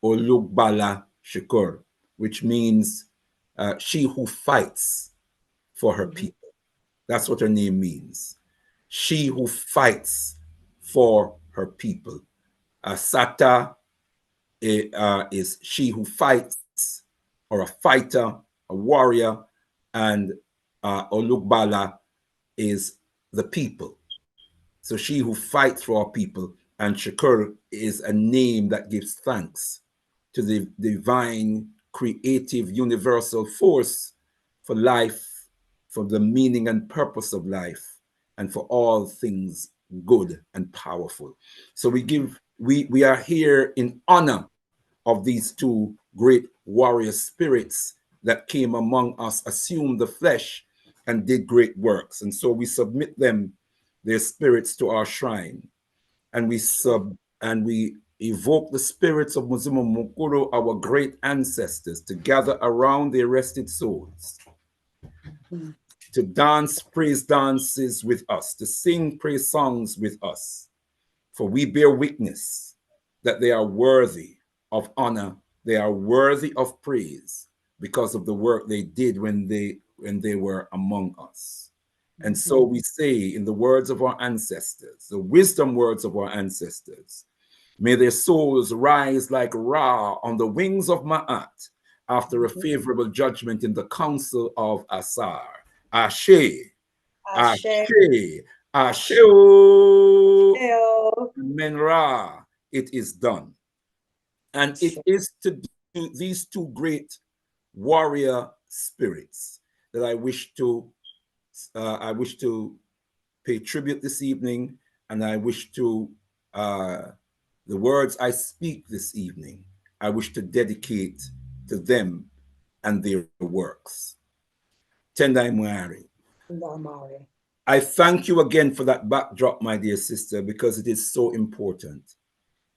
Olugbala Shakur, which means she who fights for her people. That's what her name means. She who fights for her people. Assata is she who fights, or a fighter, a warrior, and Olugbala is the people. So she who fights for our people, and Shakur is a name that gives thanks to the divine, creative, universal force for life, for the meaning and purpose of life, and for all things good and powerful. So we are here in honor of these two great warrior spirits that came among us, assumed the flesh, and did great works. And so we submit them, their spirits, to our shrine, and we evoke the spirits of Muzimu Mukuru, our great ancestors, to gather around their rested souls, to dance praise dances with us, to sing praise songs with us. For we bear witness that they are worthy of honor, they are worthy of praise because of the work they did when they were among us. And so we say, in the words of our ancestors, the wisdom words of our ancestors, may their souls rise like Ra on the wings of Ma'at after a favorable judgment in the council of Asar. Ashe, Ashe, Ashe, Menra, it is done. And it is to do these two great warrior spirits that I wish to pay tribute this evening, and I wish to the words I speak this evening, I wish to dedicate to them and their works. Tendai Mwari. I thank you again for that backdrop, my dear sister, because it is so important.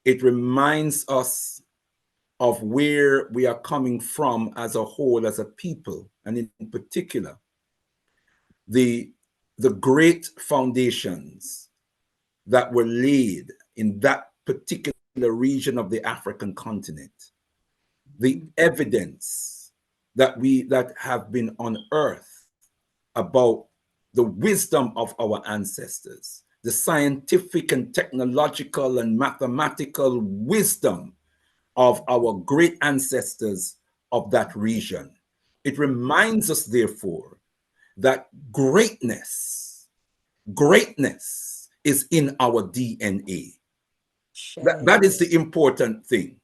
It reminds us of where we are coming from as a whole, as a people, and in particular, the great foundations that were laid in that particular region of the African continent, the evidence that have been unearthed about the wisdom of our ancestors, the scientific and technological and mathematical wisdom of our great ancestors of that region. It reminds us, therefore, that greatness is in our DNA. That is the important thing.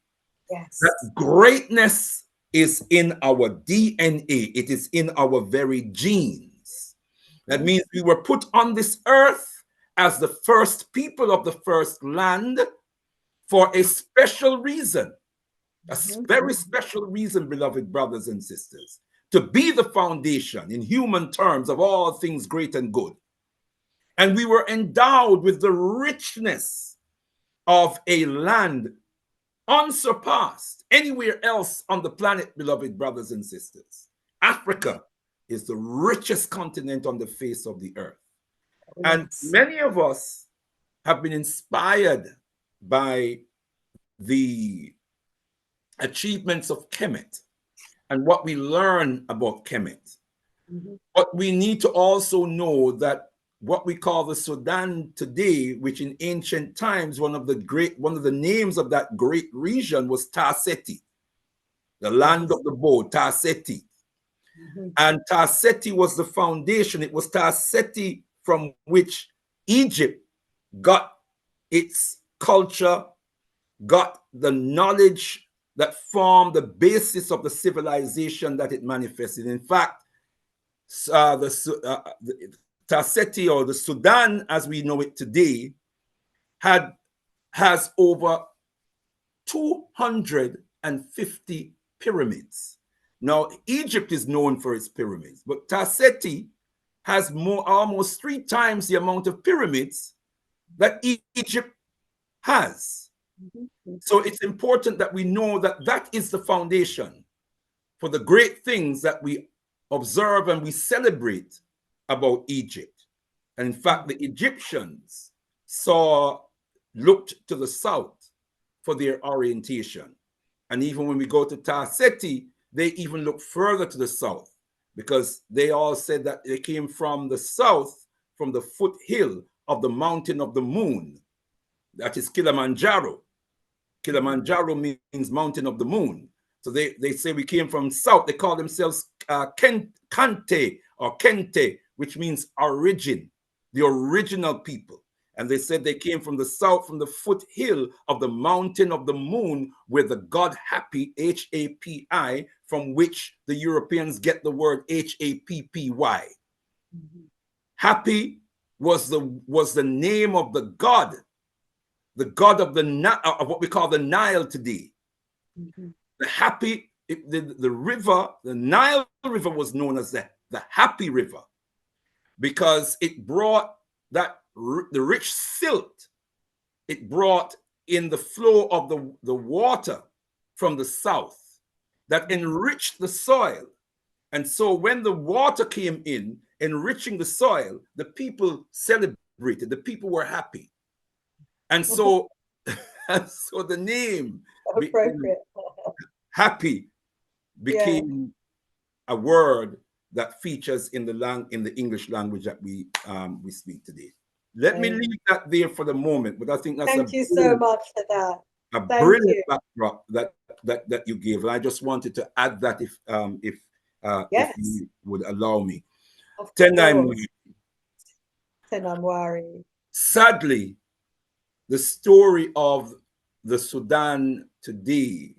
Yes. That greatness is in our DNA. It is in our very genes. That means we were put on this earth as the first people of the first land for a special reason. A very special reason, beloved brothers and sisters, to be the foundation in human terms of all things great and good. And we were endowed with the richness of a land unsurpassed anywhere else on the planet, beloved brothers and sisters. Africa is the richest continent on the face of the earth. And many of us have been inspired by the achievements of Kemet and what we learn about Kemet. But we need to also know that what we call the Sudan today, which in ancient times, one of the names of that great region was Tarseti, the land of the bow, Tarseti. And Tarseti was the foundation. It was Tarseti from which Egypt got its culture, got the knowledge that formed the basis of the civilization that it manifested. In fact, the Tarseti, or the Sudan as we know it today, has over 250 pyramids. Now, Egypt is known for its pyramids, but Tarseti has almost 3 times the amount of pyramids that Egypt has. So it's important that we know that that is the foundation for the great things that we observe and we celebrate about Egypt. And in fact, the Egyptians looked to the south for their orientation. And even when we go to Tarseti, they even look further to the south, because they all said that they came from the south, from the foothill of the mountain of the moon. That is Kilimanjaro. Kilimanjaro means mountain of the moon. So they say we came from south. They call themselves Kante or Kente, which means origin, the original people. And they said they came from the south, from the foothill of the mountain of the moon, where the god Happy, H-A-P-I, from which the Europeans get the word H-A-P-P-Y. Happy was the name of the god of what we call the Nile today. The Happy, the river, the Nile River was known as the Happy River, because it brought the rich silt. It brought in the flow of the water from the south that enriched the soil. And so when the water came in, enriching the soil, the people celebrated, the people were happy. And so, so the name Happy became a word that features in the English language that we speak today. Let me leave that there for the moment, but I think that's thank you so much for that. Brilliant backdrop that you gave. And I just wanted to add that if you would allow me. Tenamwari. Sadly, the story of the Sudan today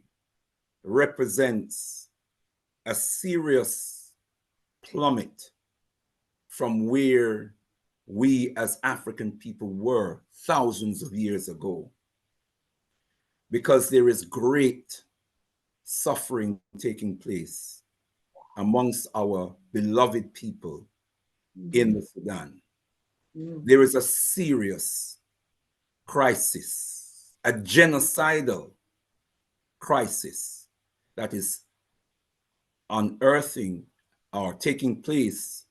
represents a serious plummet from where we as African people were thousands of years ago, because there is great suffering taking place amongst our beloved people in the Sudan. There is a serious crisis, a genocidal crisis that is unearthing or taking place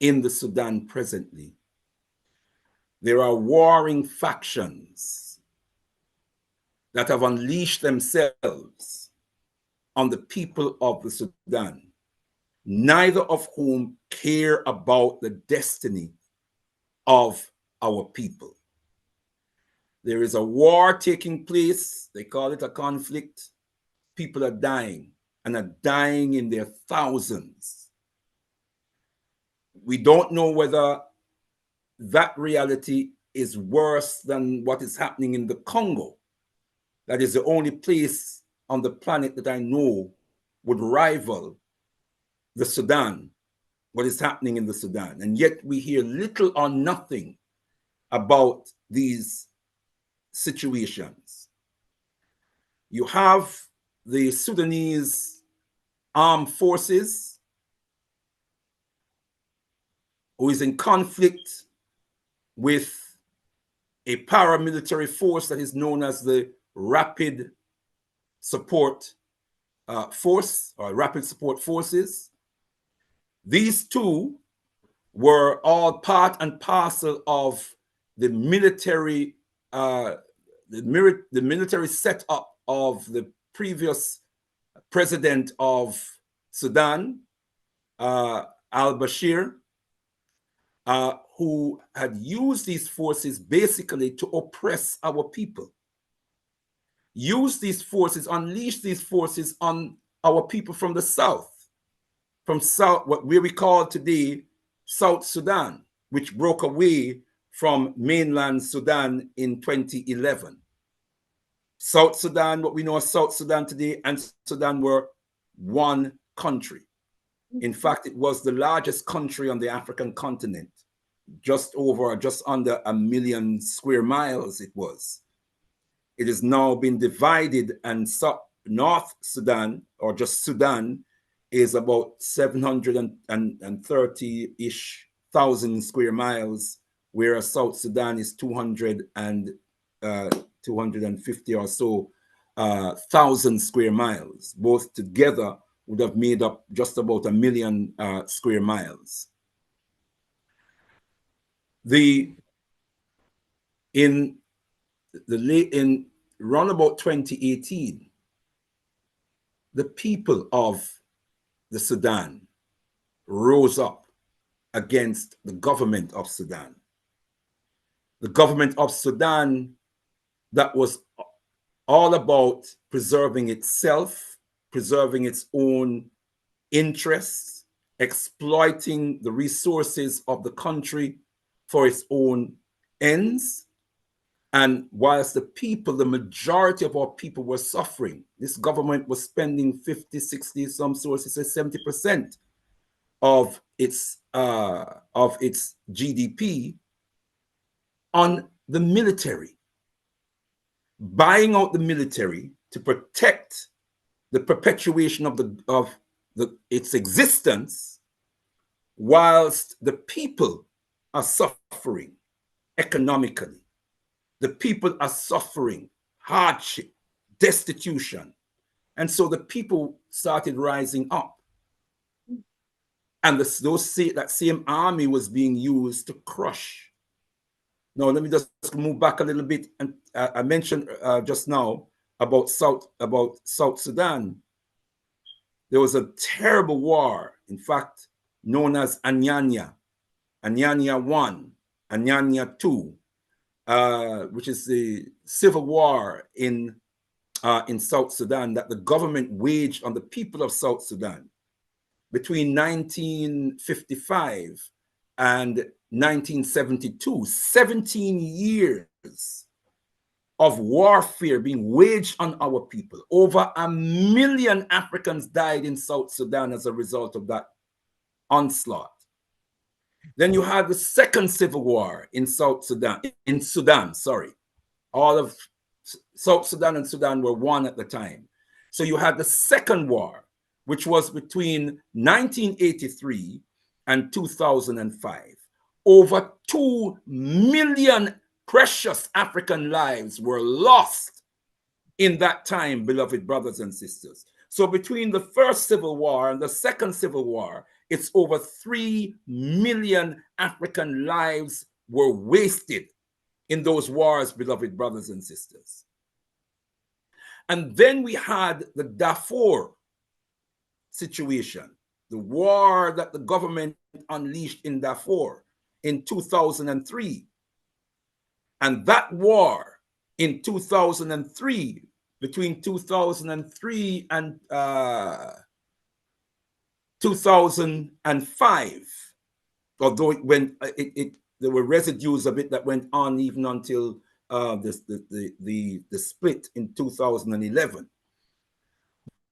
in the Sudan presently. There are warring factions that have unleashed themselves on the people of the Sudan, neither of whom care about the destiny of our people. There is a war taking place. They call it a conflict. People are dying, and are dying in their thousands. We don't know whether that reality is worse than what is happening in the Congo. That is the only place on the planet that I know would rival the Sudan, what is happening in the Sudan. And yet we hear little or nothing about these situations. You have the Sudanese armed forces who is in conflict with a paramilitary force that is known as the Rapid Support Force, or Rapid Support Forces. These two were all part and parcel of the military setup of the previous president of Sudan, al-Bashir, who had used these forces basically to oppress our people. Use these forces, unleash these forces on our people from the south, from what we call today South Sudan, which broke away from mainland Sudan in 2011. South Sudan, what we know as South Sudan today, and Sudan were one country. In fact, it was the largest country on the African continent, just under 1 million square miles it was. It has now been divided, and North Sudan, or just Sudan, is about 730-ish thousand square miles, whereas South Sudan is 250 or so thousand square miles. Both together would have made up just about 1 million square miles. In around about 2018, the people of the Sudan rose up against the government of Sudan. The government of Sudan that was all about preserving itself, preserving its own interests, exploiting the resources of the country for its own ends. And whilst the majority of our people were suffering, this government was spending 50, 60, some sources say 70% of its GDP on the military, buying out the military to protect the perpetuation of its existence, whilst the people are suffering economically. The people are suffering hardship, destitution. And so the people started rising up. And that same army was being used to crush. Now, let me just move back a little bit. And I mentioned just now about South Sudan. There was a terrible war, in fact, known as Anyanya 1, Anyanya 2. Which is the civil war in South Sudan that the government waged on the people of South Sudan between 1955 and 1972. 17 years of warfare being waged on our people. Over 1 million Africans died in South Sudan as a result of that onslaught. Then you had the second civil war in Sudan. All of South Sudan and Sudan were one at the time. So you had the second war, which was between 1983 and 2005. Over 2 million precious African lives were lost in that time, beloved brothers and sisters. So between the first civil war and the second civil war, it's over 3 million African lives were wasted in those wars, beloved brothers and sisters. And then we had the Darfur situation, the war that the government unleashed in Darfur in 2003. And that war in 2003, between 2003 and 2005, although there were residues of it that went on even until the split in 2011.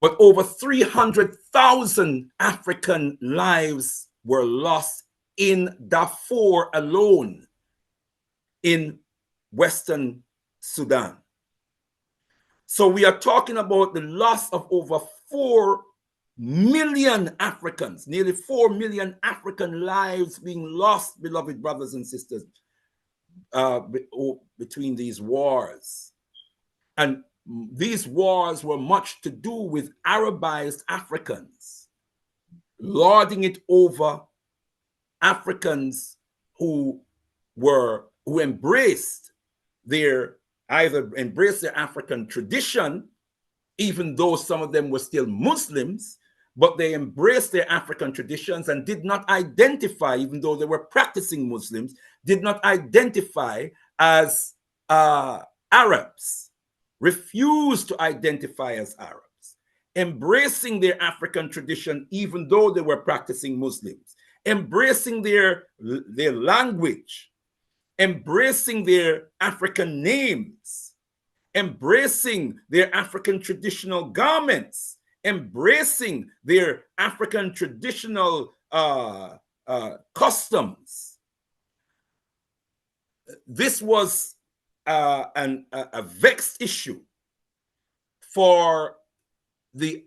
But over 300,000 African lives were lost in Darfur alone in Western Sudan. So we are talking about the loss of over 4 million Africans, nearly 4 million African lives being lost, beloved brothers and sisters, between these wars. And these wars were much to do with Arabized Africans, lording it over Africans who embraced their African tradition, even though some of them were still Muslims, but they embraced their African traditions and did not identify, even though they were practicing Muslims, did not identify as Arabs, refused to identify as Arabs, embracing their African tradition, even though they were practicing Muslims, embracing their language, embracing their African names, embracing their African traditional garments, embracing their African traditional customs. This was a vexed issue for the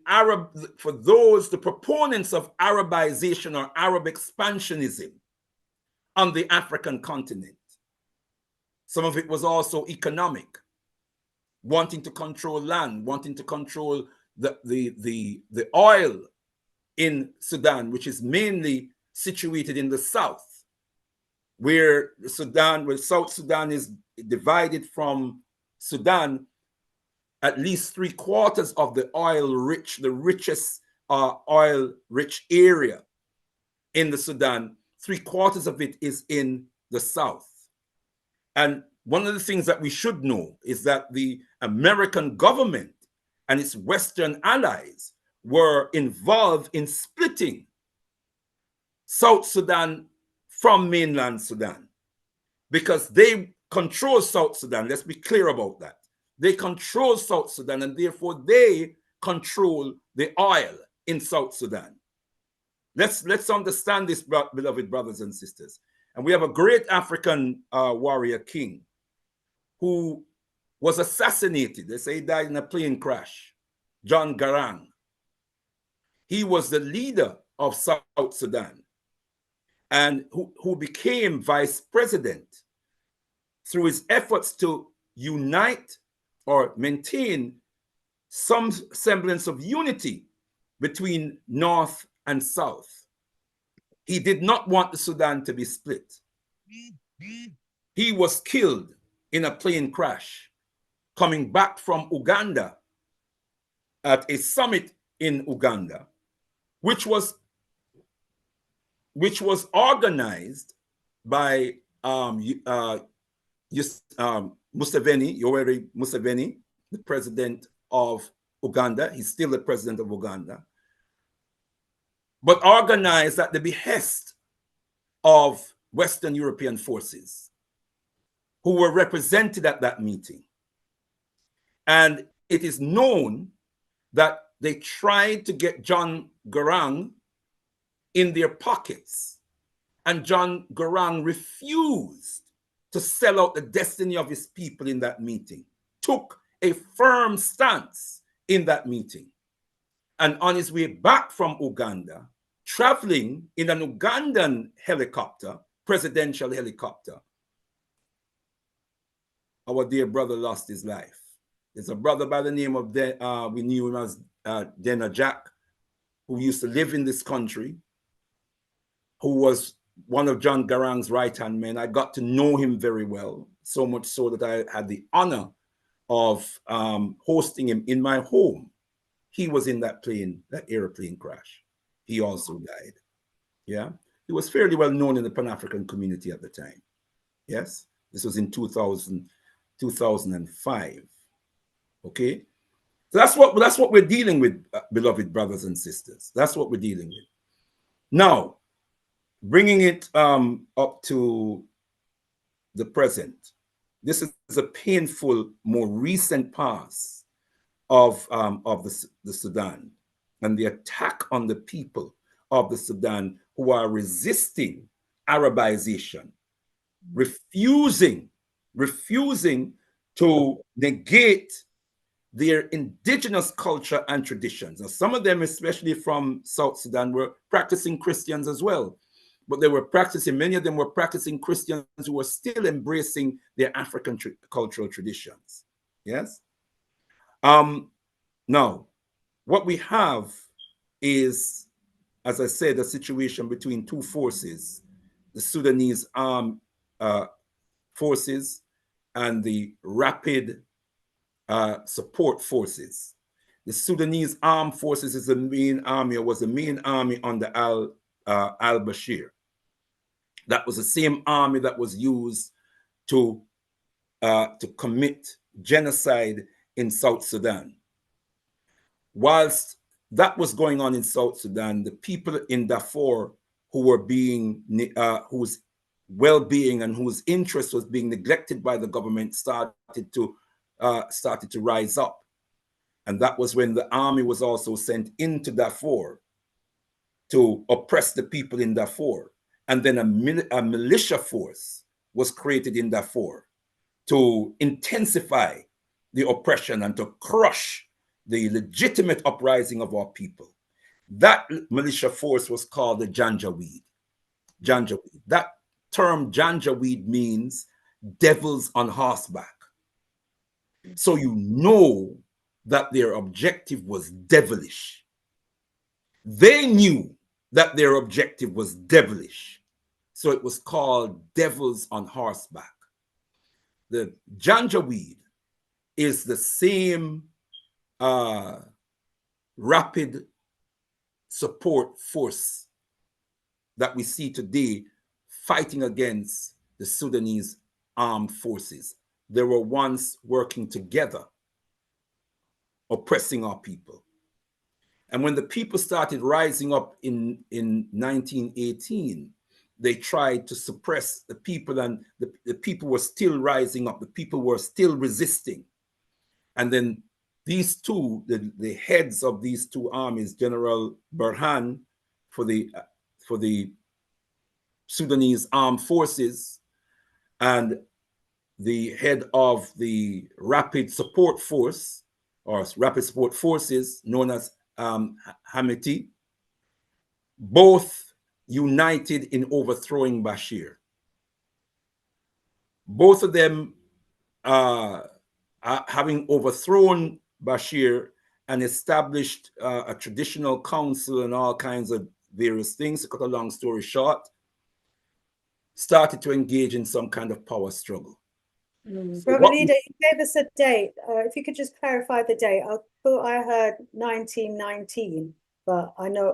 proponents of Arabization or Arab expansionism on the African continent. Some of it was also economic, wanting to control land, wanting to control the oil in Sudan, which is mainly situated in the south, where South Sudan is divided from Sudan. At least 3/4 of the richest oil-rich area in the Sudan, 3/4 of it is in the south. And one of the things that we should know is that the American government and its Western allies were involved in splitting South Sudan from mainland Sudan, because they control South Sudan. Let's be clear about that. They control South Sudan, and therefore they control the oil in South Sudan. Let's understand this, beloved brothers and sisters. And we have a great African warrior king who was assassinated. They say he died in a plane crash, John Garang. He was the leader of South Sudan, and who became vice president through his efforts to unite or maintain some semblance of unity between North and South. He did not want the Sudan to be split. He was killed in a plane crash coming back from Uganda at a summit in Uganda, which was organized by Yoweri Museveni, the president of Uganda. He's still the president of Uganda, but organized at the behest of Western European forces who were represented at that meeting. And it is known that they tried to get John Garang in their pockets, and John Garang refused to sell out the destiny of his people in that meeting, took a firm stance in that meeting. And on his way back from Uganda, traveling in an Ugandan helicopter, presidential helicopter, our dear brother lost his life. There's a brother by the name of, we knew him as Dena Jack, who used to live in this country, who was one of John Garang's right-hand men. I got to know him very well, so much so that I had the honor of hosting him in my home. He was in that airplane crash. He also died. Yeah, he was fairly well known in the Pan-African community at the time. Yes, this was in 2005. Okay, so that's what we're dealing with, beloved brothers and sisters. That's what we're dealing with. Now, bringing it up to the present, this is a painful, more recent past of the Sudan, and the attack on the people of the Sudan who are resisting Arabization, refusing to negate their indigenous culture and traditions. Now, some of them, especially from South Sudan, were practicing Christians as well. But many of them were practicing Christians who were still embracing their African cultural traditions. Yes? Now, what we have is, as I said, a situation between two forces, the Sudanese armed forces and the rapid support forces. The Sudanese armed forces is the main army, or was the main army under al-Bashir. That was the same army that was used to commit genocide in South Sudan. Whilst that was going on in South Sudan, the people in Darfur who were being, whose well-being and whose interest was being neglected by the government started to rise up. And that was when the army was also sent into Darfur to oppress the people in Darfur. And then a militia force was created in Darfur to intensify the oppression and to crush the legitimate uprising of our people. That militia force was called the Janjaweed. Janjaweed. That term Janjaweed means devils on horseback. So you know that their objective was devilish. They knew that their objective was devilish. So it was called devils on horseback. The Janjaweed is the same rapid support force that we see today fighting against the Sudanese armed forces. They were once working together, oppressing our people. And when the people started rising up in 1918, they tried to suppress the people, and the people were still rising up. The people were still resisting. And then these two, the heads of these two armies, General Burhan for the Sudanese armed forces, and the head of the rapid support force, or rapid support forces, known as Hamiti, both united in overthrowing Bashir. Both of them having overthrown Bashir and established a traditional council and all kinds of various things, to cut a long story short, started to engage in some kind of power struggle. Brother Leader, you gave us a date. If you could just clarify the date. I thought I heard 1919, but I know.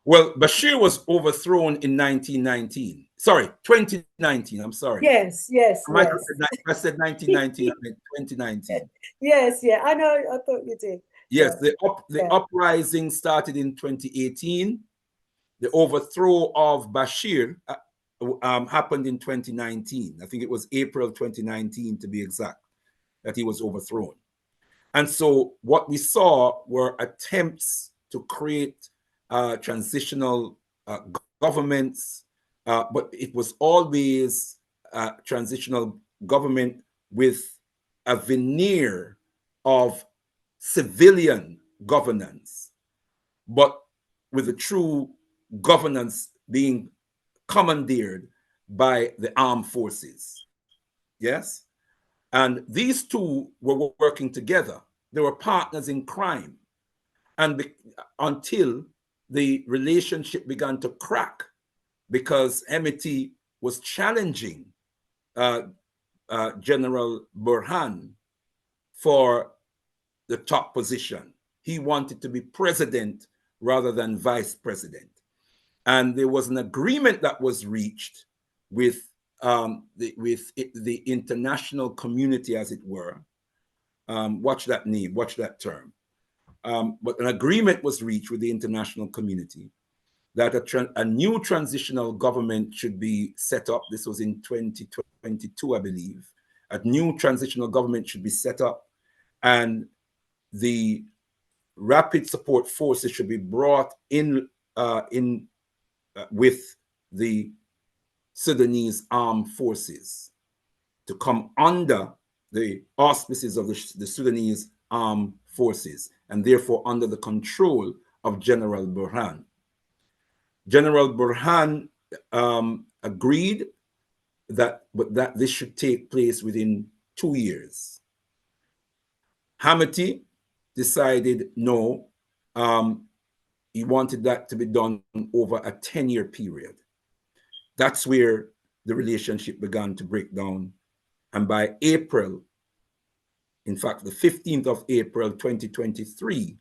Well, Bashir was overthrown in 1919. Sorry, 2019. I'm sorry. Yes. I said 1919. I meant 2019. Yes, yeah. I know. I thought you did. Yes, the uprising started in 2018. The overthrow of Bashir happened in 2019. I think it was April 2019, to be exact, that he was overthrown. And so what we saw were attempts to create transitional governments, but it was always a transitional government with a veneer of civilian governance, but with the true governance being commandeered by the armed forces. Yes? And these two were working together. They were partners in crime. And until the relationship began to crack, because Hemeti was challenging General Burhan for the top position. He wanted to be president rather than vice president. And there was an agreement that was reached with the international community, as it were. Watch that name, watch that term. But an agreement was reached with the international community that a new transitional government should be set up. This was in 2022, I believe. A new transitional government should be set up, and the rapid support forces should be brought in with the Sudanese armed forces to come under the auspices of the Sudanese armed forces, and therefore under the control of General Burhan. General Burhan agreed that this should take place within 2 years. Hamiti decided no, he wanted that to be done over a 10-year period. That's where the relationship began to break down. And by April, in fact, the 15th of April, 2023,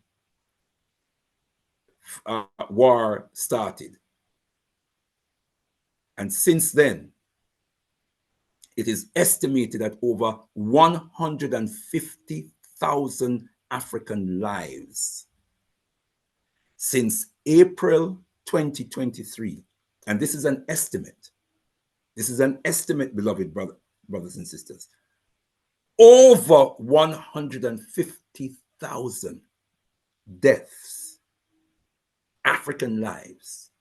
war started. And since then, it is estimated that over 150,000 African lives since April 2023, and this is an estimate. This is an estimate, beloved brothers and sisters. Over 150,000 deaths, African lives,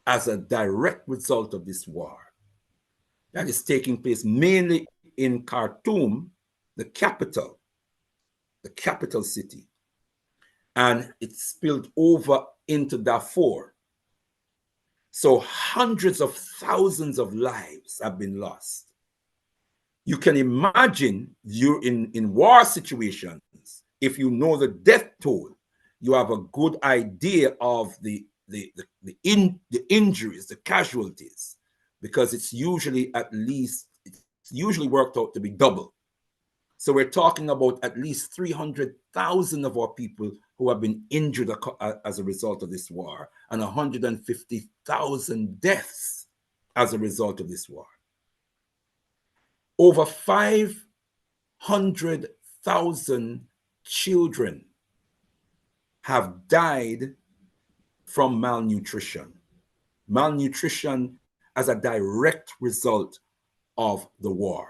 as a direct result of this war that is taking place mainly in Khartoum, the capital city, and it spilled over into Darfur. So hundreds of thousands of lives have been lost. You can imagine you're in war situations. If you know the death toll, you have a good idea of the injuries, the casualties, because it's usually worked out to be double. So we're talking about at least 300,000 of our people who have been injured as a result of this war, and 150,000 deaths as a result of this war. Over 500,000 children have died from malnutrition. Malnutrition as a direct result of the war.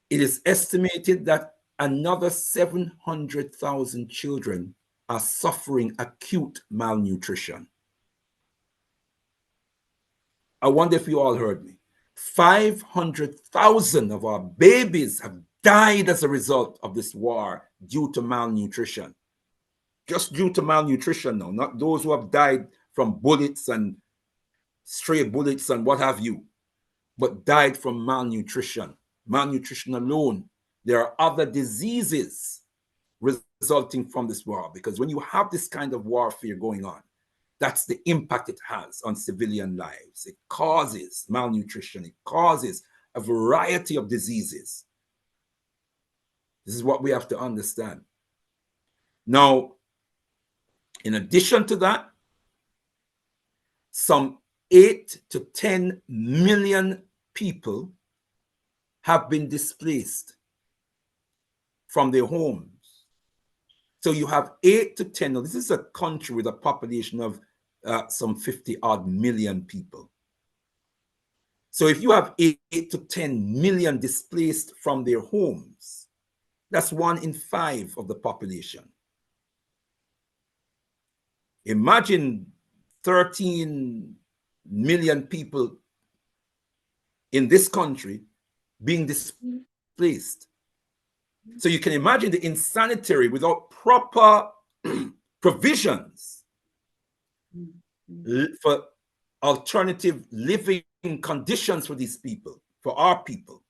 It is estimated that another 700,000 children are suffering acute malnutrition. I wonder if you all heard me. 500,000 of our babies have died as a result of this war due to malnutrition. Just due to malnutrition now, not those who have died from bullets and stray bullets and what have you, but died from malnutrition. Malnutrition alone. There are other diseases resulting from this war, because when you have this kind of warfare going on, that's the impact it has on civilian lives. It causes malnutrition. It causes a variety of diseases. This is what we have to understand. Now, in addition to that, some 8 to 10 million people have been displaced from their homes. So you have 8 to 10. Now, this is a country with a population of some 50 odd million people. So if you have 8 to 10 million displaced from their homes, that's 1 in 5 of the population. Imagine 13 million people in this country being displaced. So you can imagine the insanity without proper provisions for alternative living conditions for these people, for our people.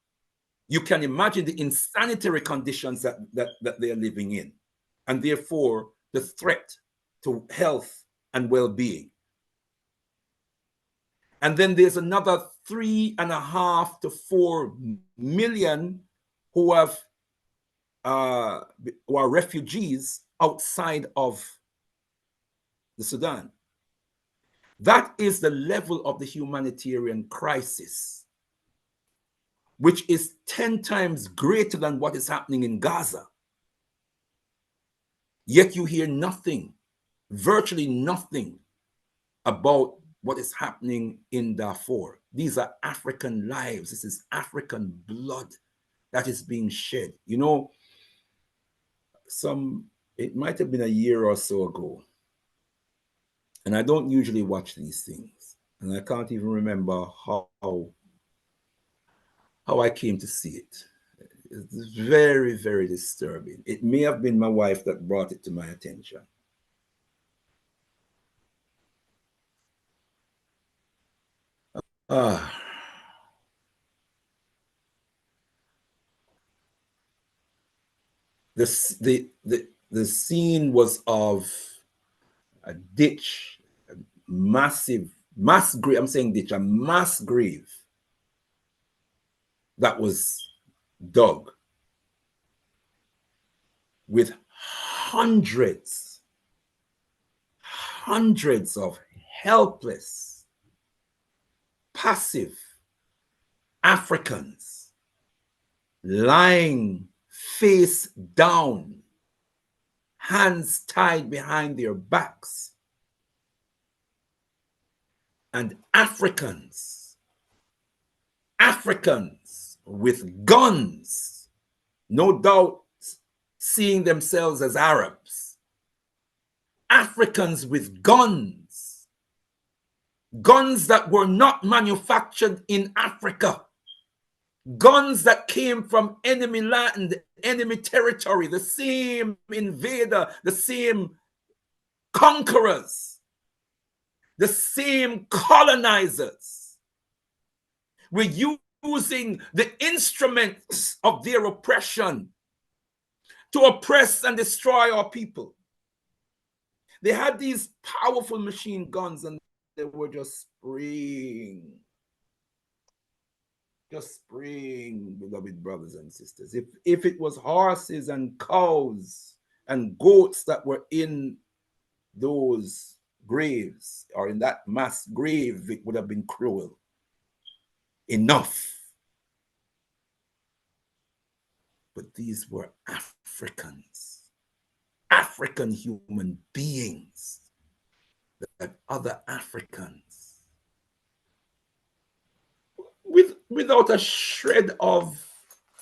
You can imagine the insanitary conditions that they are living in, and therefore the threat to health and well-being. And then there's another 3.5 to 4 million who are refugees outside of the Sudan. That is the level of the humanitarian crisis, which is 10 times greater than what is happening in Gaza. Yet you hear nothing, virtually nothing, about what is happening in Darfur. These are African lives. This is African blood that is being shed. You know, it might have been a year or so ago, and I don't usually watch these things, and I can't even remember how I came to see it. It's very, very disturbing. It may have been my wife that brought it to my attention. The scene was of a ditch, a mass grave. I'm saying ditch, a mass grave that was dug with hundreds of helpless, passive Africans lying face down, hands tied behind their backs. And Africans with guns, no doubt seeing themselves as Arabs. Africans with guns that were not manufactured in Africa, guns that came from enemy land, enemy territory, the same invader, the same conquerors, the same colonizers were using the instruments of their oppression to oppress and destroy our people. They had these powerful machine guns and they were just spraying, beloved brothers and sisters. If it was horses and cows and goats that were in those graves or in that mass grave, it would have been cruel enough. But these were Africans, African human beings, that other Africans, without a shred of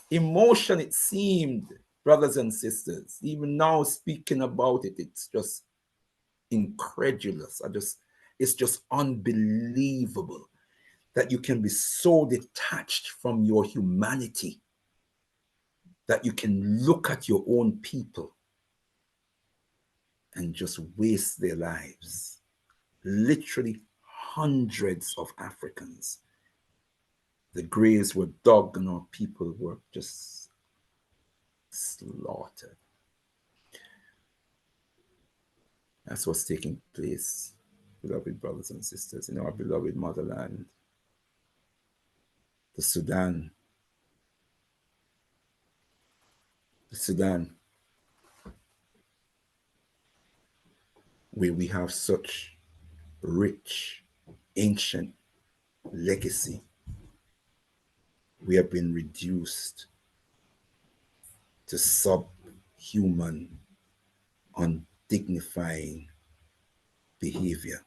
emotion, it seemed, brothers and sisters. Even now speaking about it, it's just incredulous. It's just unbelievable that you can be so detached from your humanity that you can look at your own people and just waste their lives. Literally hundreds of Africans. The graves were dug and our people were just slaughtered. That's what's taking place, beloved brothers and sisters, in our beloved motherland, the Sudan. The Sudan, where we have such rich, ancient legacy. We have been reduced to subhuman, undignifying behavior.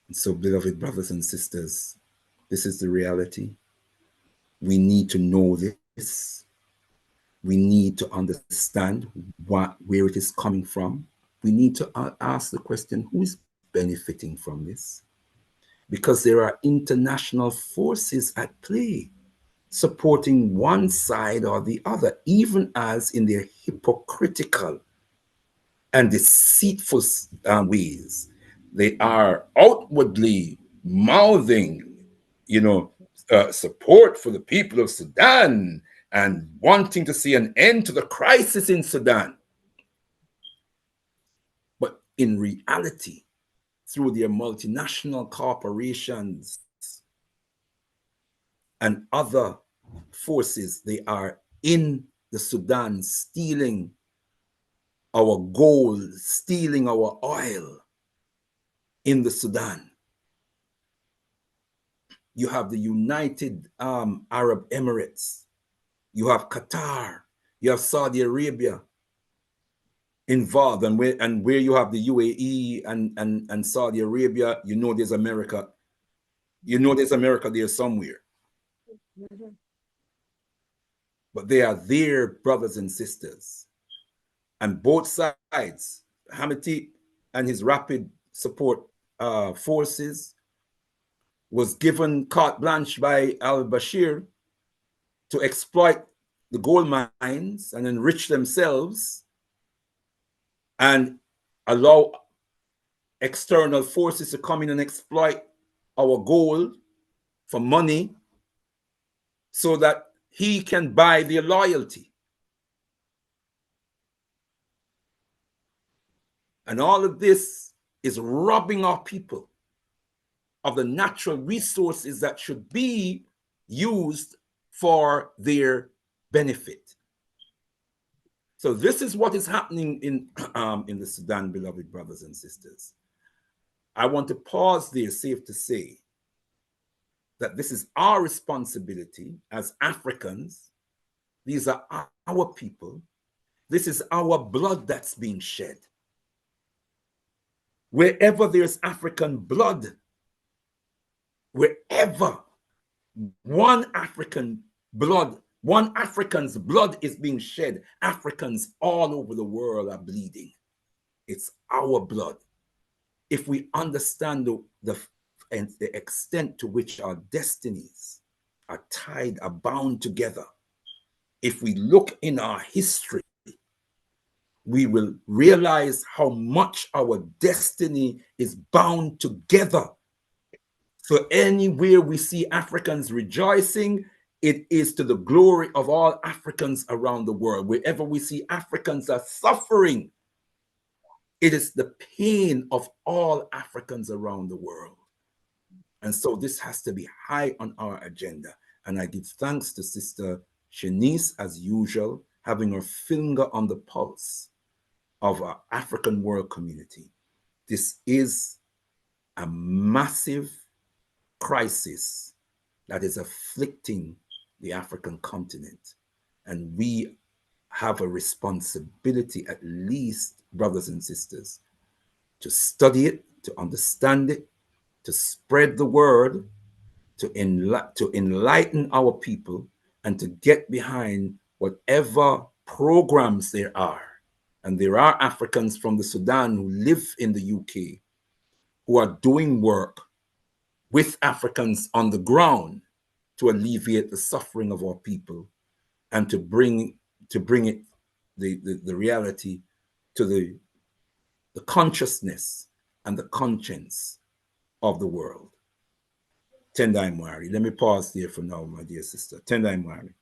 And so, beloved brothers and sisters, this is the reality. We need to know this. We need to understand where it is coming from. We need to ask the question, who is benefiting from this? Because there are international forces at play supporting one side or the other, even as in their hypocritical and deceitful ways, they are outwardly mouthing, support for the people of Sudan and wanting to see an end to the crisis in Sudan. But in reality, through their multinational corporations and other forces, they are in the Sudan stealing our gold, stealing our oil in the Sudan. You have the United Arab Emirates, you have Qatar, you have Saudi Arabia involved, and where you have the UAE and Saudi Arabia, there's America. There's America there somewhere. But they are there, brothers and sisters. And both sides, Hamiti and his rapid support forces, was given carte blanche by al-Bashir to exploit the gold mines and enrich themselves and allow external forces to come in and exploit our gold for money so that he can buy their loyalty. And all of this is robbing our people of the natural resources that should be used for their benefit. So this is what is happening in the Sudan, beloved brothers and sisters. I want to pause there, safe to say, that this is our responsibility as Africans These are our people. This is our blood that's being shed. Wherever there's African blood, wherever one African's blood is being shed, Africans all over the world are bleeding. It's our blood. If we understand the extent to which our destinies are tied, are bound together, if we look in our history, we will realize how much our destiny is bound together. So anywhere we see Africans rejoicing, it is to the glory of all Africans around the world. Wherever we see Africans are suffering, it is the pain of all Africans around the world. And so this has to be high on our agenda. And I give thanks to Sister Shanice, as usual, having her finger on the pulse of our African world community. This is a massive crisis that is afflicting the African continent. And we have a responsibility, at least, brothers and sisters, to study it, to understand it, to spread the word, to enlighten our people, and to get behind whatever programs there are. And there are Africans from the Sudan who live in the UK who are doing work with Africans on the ground to alleviate the suffering of our people and to bring it the reality to the consciousness and the conscience of the world. Tendai Mwari. Let me pause there for now, my dear sister. Tendai Mwari.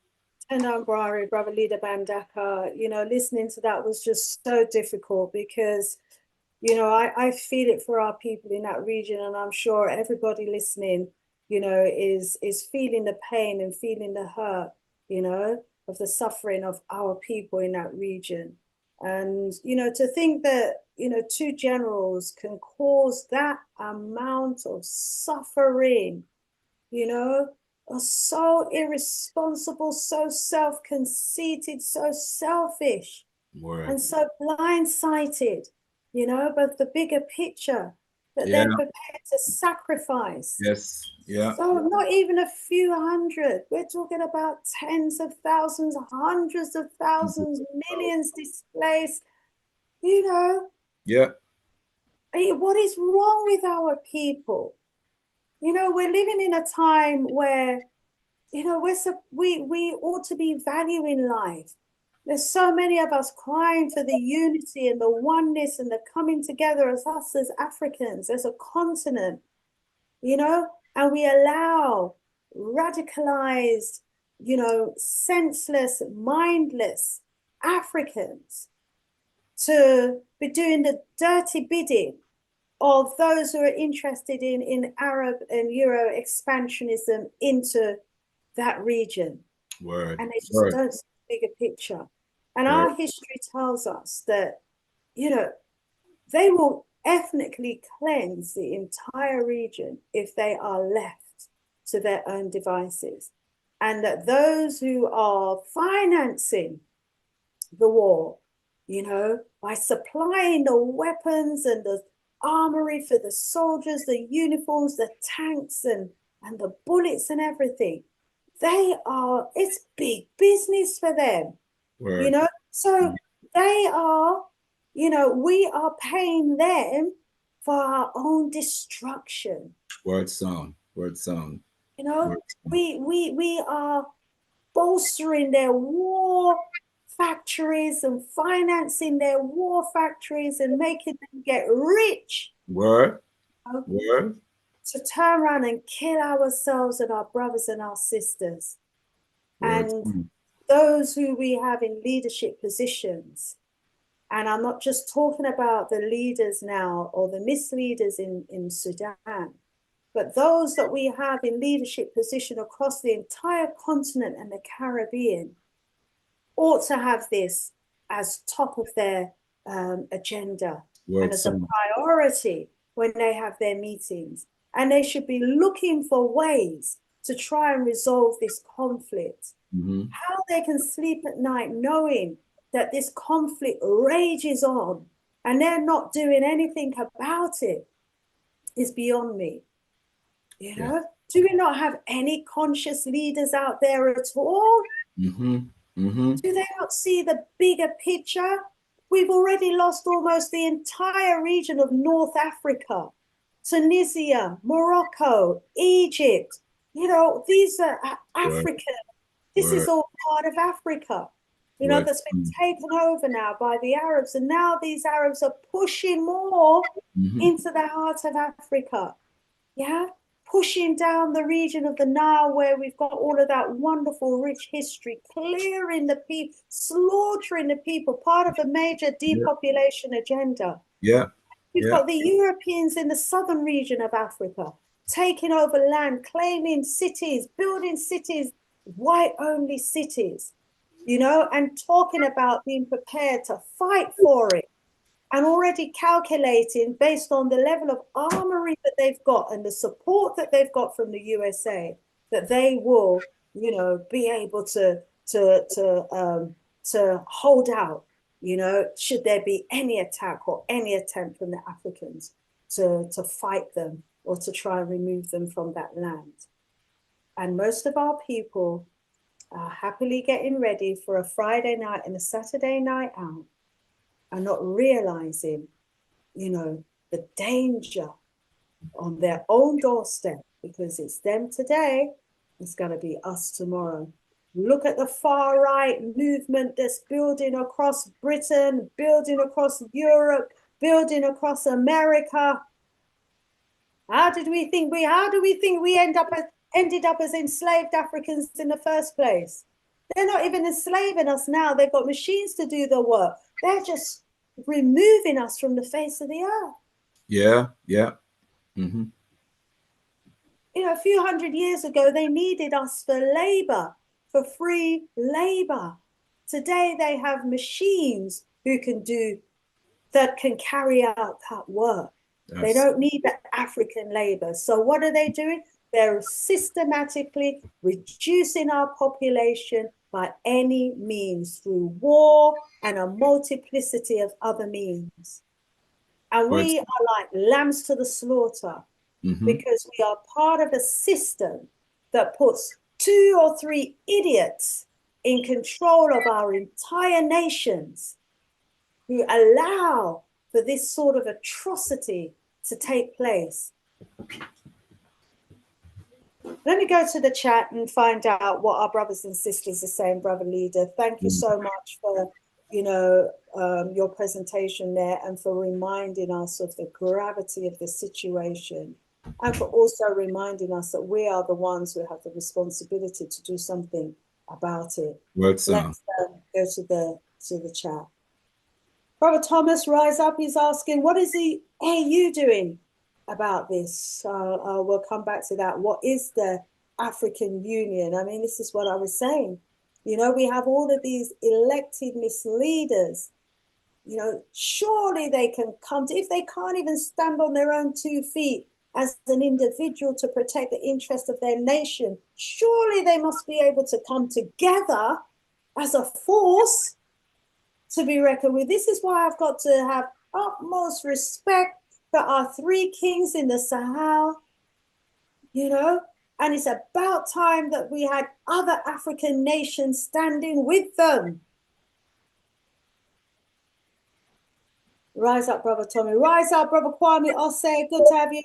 Tendai Mwari, Brother Leader Bandaka. You know, listening to that was just so difficult because, you know, I feel it for our people in that region, and I'm sure everybody listening, you know, is feeling the pain and feeling the hurt, you know, of the suffering of our people in that region. And, you know, to think that, you know, two generals can cause that amount of suffering, you know, are so irresponsible, so self-conceited, so selfish, and so blind-sighted, you know, but the bigger picture that they're prepared to sacrifice. Yes, yeah. So not even a few hundred, we're talking about tens of thousands, hundreds of thousands, millions displaced, you know. Yeah. What is wrong with our people? You know, we're living in a time where, you know, we ought to be valuing life. There's so many of us crying for the unity and the oneness and the coming together as us as Africans, as a continent, you know, and we allow radicalized, you know, senseless, mindless Africans to be doing the dirty bidding of those who are interested in Arab and Euro expansionism into that region. Word. And they just don't see the bigger picture. And our history tells us that, you know, they will ethnically cleanse the entire region if they are left to their own devices. And that those who are financing the war, you know, by supplying the weapons and the armory for the soldiers, the uniforms, the tanks and the bullets and everything, it's big business for them. You know, so they are, you know, we are paying them for our own destruction. Word sound. You know, we are bolstering their war factories and financing their war factories and making them get rich. Word. To turn around and kill ourselves and our brothers and our sisters. And those who we have in leadership positions, and I'm not just talking about the leaders now or the misleaders in Sudan, but those that we have in leadership position across the entire continent and the Caribbean ought to have this as top of their agenda and as a priority when they have their meetings. And they should be looking for ways to try and resolve this conflict How they can sleep at night knowing that this conflict rages on and they're not doing anything about it is beyond me. You know, do we not have any conscious leaders out there at all? Do they not see the bigger picture? We've already lost almost the entire region of North Africa, Tunisia, Morocco, Egypt. You know, these are African. This is all part of Africa, you know, that's been taken over now by the Arabs. And now these Arabs are pushing more into the heart of Africa. Yeah. Pushing down the region of the Nile where we've got all of that wonderful, rich history, clearing the people, slaughtering the people, part of a major depopulation agenda. We've got the Europeans in the southern region of Africa taking over land, claiming cities, building cities, white-only cities, you know, and talking about being prepared to fight for it. And already calculating based on the level of armory that they've got and the support that they've got from the USA, that they will, you know, be able to hold out, you know, should there be any attack or any attempt from the Africans to fight them or to try and remove them from that land. And most of our people are happily getting ready for a Friday night and a Saturday night out, are not realizing, you know, the danger on their own doorstep, because it's them today, it's going to be us tomorrow. Look at the far right movement that's building across Britain, building across Europe, building across America. How do we think we ended up as enslaved Africans in the first place? They're not even enslaving us now. They've got machines to do the work. They're just removing us from the face of the earth. You know, a few hundred years ago, they needed us for labor, for free labor. Today, they have machines that can carry out that work. They don't need the African labor. So what are they doing? They're systematically reducing our population by any means through war and a multiplicity of other means. And we are like lambs to the slaughter because we are part of a system that puts 2 or 3 idiots in control of our entire nations who allow for this sort of atrocity to take place. Let me go to the chat and find out what our brothers and sisters are saying, Brother Leader. Thank you so much for, you know, your presentation there and for reminding us of the gravity of the situation and for also reminding us that we are the ones who have the responsibility to do something about it. Let's go to the chat. Brother Thomas, Rise Up, he's asking, what is the AU doing about this? We'll come back to that. What is the African Union? I mean, this is what I was saying. You know, we have all of these elected misleaders. You know, surely they can come to, if they can't even stand on their own 2 feet as an individual to protect the interest of their nation, surely they must be able to come together as a force to be reckoned with. This is why I've got to have utmost respect for our 3 kings in the Sahel, you know, and it's about time that we had other African nations standing with them. Rise up, Brother Tommy. Rise up, Brother Kwame Osei. Good to have you.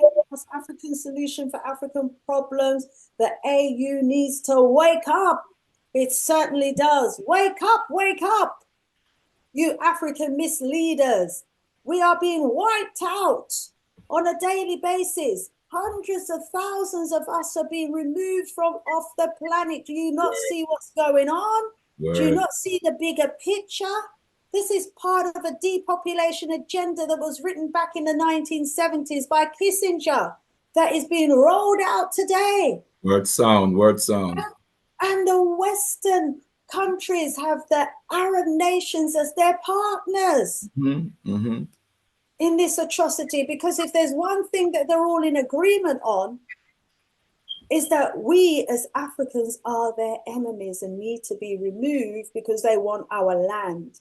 African solution for African problems. The AU needs to wake up. It certainly does. Wake up, wake up. You African misleaders. We are being wiped out on a daily basis. Hundreds of thousands of us are being removed from off the planet. Do you not see what's going on? Do you not see the bigger picture? This is part of a depopulation agenda that was written back in the 1970s by Kissinger that is being rolled out today. Word sound. And the Western countries have the Arab nations as their partners in this atrocity, because if there's one thing that they're all in agreement on, is that we as Africans are their enemies and need to be removed because they want our land.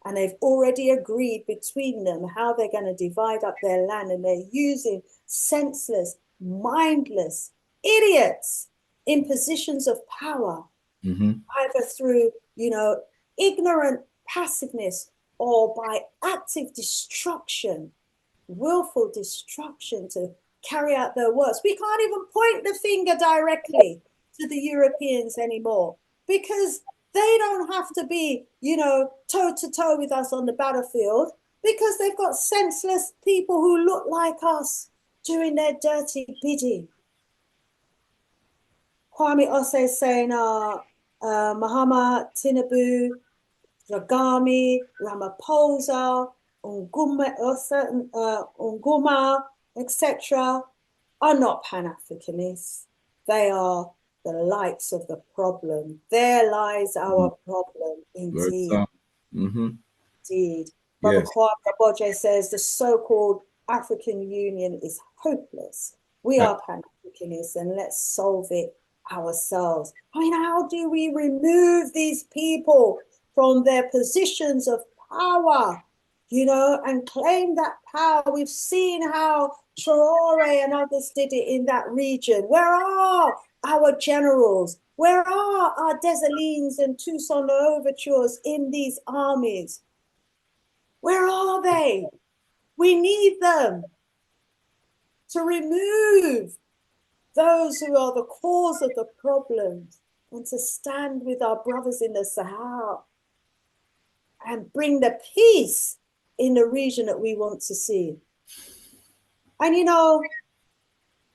And they've already agreed between them how they're going to divide up their land. And they're using senseless, mindless idiots in positions of power, either through, ignorant passiveness or by active destruction, willful destruction to carry out their works. We can't even point the finger directly to the Europeans anymore because they don't have to be, toe to toe with us on the battlefield because they've got senseless people who look like us doing their dirty bidding. Kwame Ose saying, Mahama Tinubu, Kagame, Ramaphosa, Nguma, etc., are not Pan-Africanists. They are the lights of the problem. There lies our problem, indeed. Indeed. Brother Kwame Boje says the so-called African Union is hopeless. We are Pan-Africanists and let's solve it ourselves. I mean, how do we remove these people from their positions of power, and claim that power? We've seen how Traore and others did it in that region. Where are our generals? Where are our Desalines and Toussaint Louvertures in these armies? Where are they? We need them to remove those who are the cause of the problems and to stand with our brothers in the Sahara and bring the peace in the region that we want to see. And,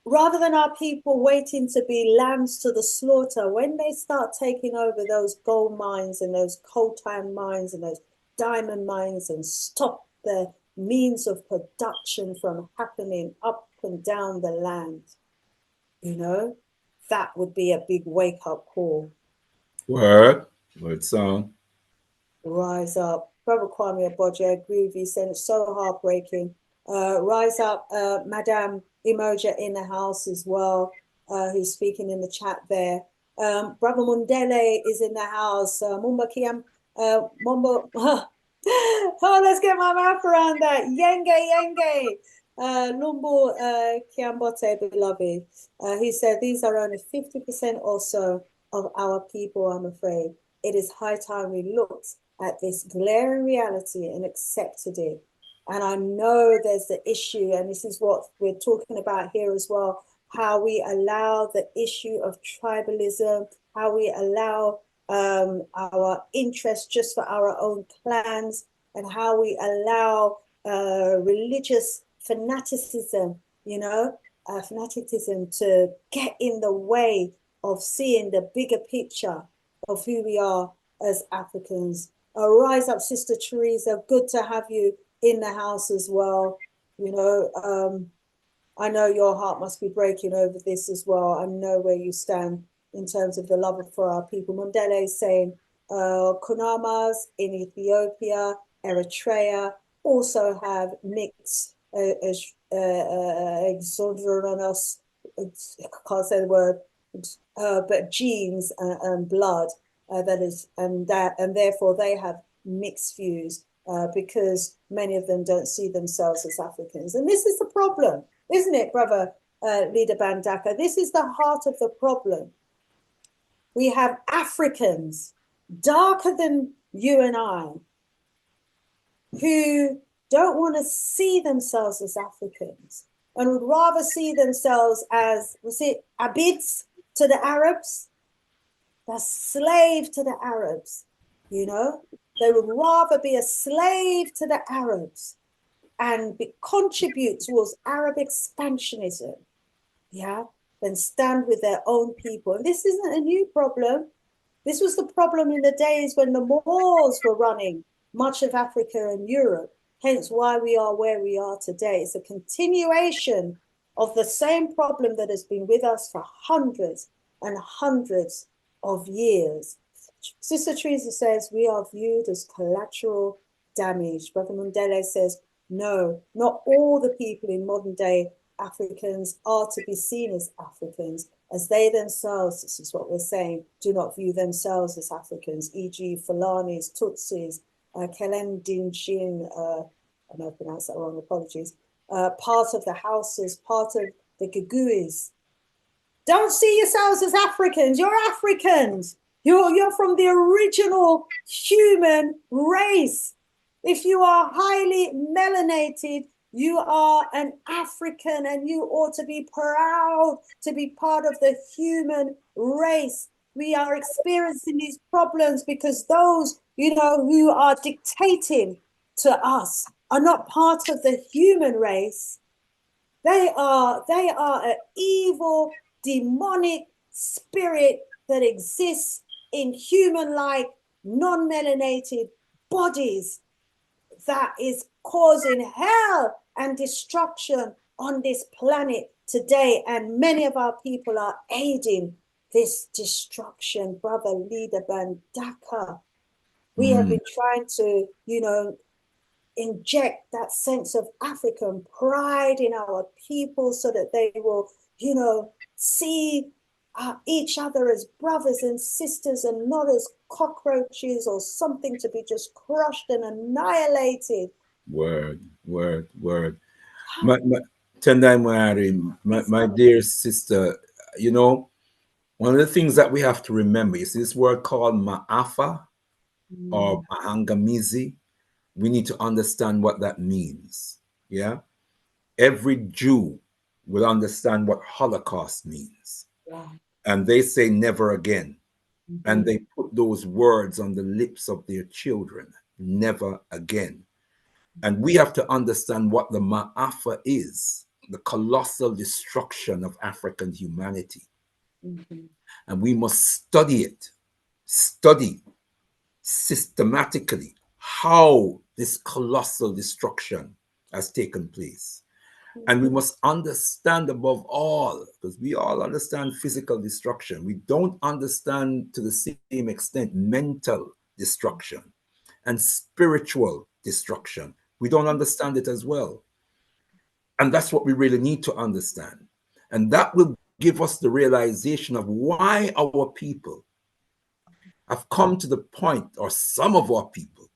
rather than our people waiting to be lambs to the slaughter, when they start taking over those gold mines and those coltan mines and those diamond mines and stop the means of production from happening up and down the land, that would be a big wake-up call. Word song. Rise up. Brother Kwame Aboje, I agree with you, saying it's so heartbreaking. Rise up, Madame Imoja in the house as well, who's speaking in the chat there. Brother Mundele is in the house. Mumba Kiam, Mumba. Oh, let's get my mouth around that. Yenge. Lumbu Kiambote, beloved. He said, these are only 50% or so of our people, I'm afraid. It is high time we looked at this glaring reality and accepted it. And I know there's the issue, and this is what we're talking about here as well, how we allow the issue of tribalism, how we allow our interest just for our own clans, and how we allow religious fanaticism, fanaticism to get in the way of seeing the bigger picture of who we are as Africans. Rise up, Sister Teresa. Good to have you in the house as well. I know your heart must be breaking over this as well. I know where you stand in terms of the love for our people. Mundele is saying Kunamas in Ethiopia, Eritrea also have mixed exogenous, I can't say the word, but genes and blood that is, and therefore they have mixed views because many of them don't see themselves as Africans. And this is the problem, isn't it, Brother Leader Bandaka? This is the heart of the problem. We have Africans darker than you and I who don't want to see themselves as Africans and would rather see themselves as, was it Abids to the Arabs? A slave to the Arabs, They would rather be a slave to the Arabs and contribute towards Arab expansionism, than stand with their own people. And this isn't a new problem. This was the problem in the days when the Moors were running much of Africa and Europe, hence why we are where we are today. It's a continuation of the same problem that has been with us for hundreds and hundreds of years. Sister Teresa says we are viewed as collateral damage. Brother Mundele says, no, not all the people in modern day Africans are to be seen as Africans, as they themselves, this is what we're saying, do not view themselves as Africans, e.g. Fulanis, Tutsis, Kelendinjin, I know I pronounced that wrong, apologies, part of the Hausas, part of the Gaguis. Don't see yourselves as Africans. You're Africans. You're from the original human race. If you are highly melanated, you are an African, and you ought to be proud to be part of the human race. We are experiencing these problems because those, who are dictating to us are not part of the human race. They are an evil, demonic spirit that exists in human-like, non-melanated bodies that is causing hell and destruction on this planet today. And many of our people are aiding this destruction. Brother Leader Bandaka, we have been trying to, inject that sense of African pride in our people so that they will, see each other as brothers and sisters and not as cockroaches or something to be just crushed and annihilated. Word. My dear sister, one of the things that we have to remember is this word called Ma'afa or Mahangamizi. We need to understand what that means. Yeah. Every Jew will understand what Holocaust means. Yeah. And they say never again. And they put those words on the lips of their children, never again. And we have to understand what the Ma'afa is, the colossal destruction of African humanity. And we must study systematically how this colossal destruction has taken place. And we must understand above all, because we all understand physical destruction. We don't understand to the same extent mental destruction and spiritual destruction. We don't understand it as well. And that's what we really need to understand. And that will give us the realization of why our people have come to the point, or some of our people,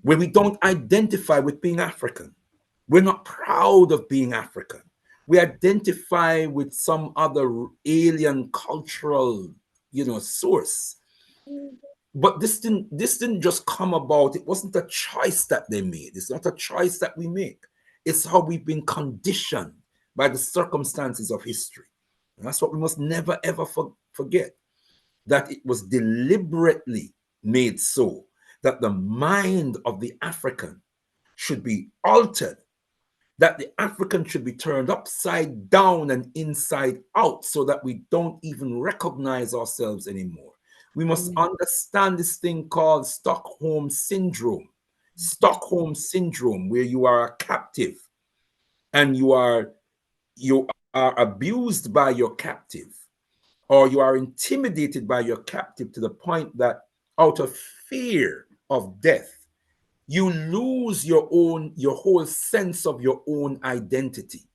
where we don't identify with being African. We're not proud of being African. We identify with some other alien cultural, source. But this didn't just come about. It wasn't a choice that they made. It's not a choice that we make. It's how we've been conditioned by the circumstances of history. And that's what we must never, ever forget, that it was deliberately made so that the mind of the African should be altered, that the African should be turned upside down and inside out so that we don't even recognize ourselves anymore. We must understand this thing called Stockholm Syndrome. Stockholm Syndrome, where you are a captive and you are abused by your captive, or you are intimidated by your captive to the point that out of fear of death, you lose your whole sense of your own identity.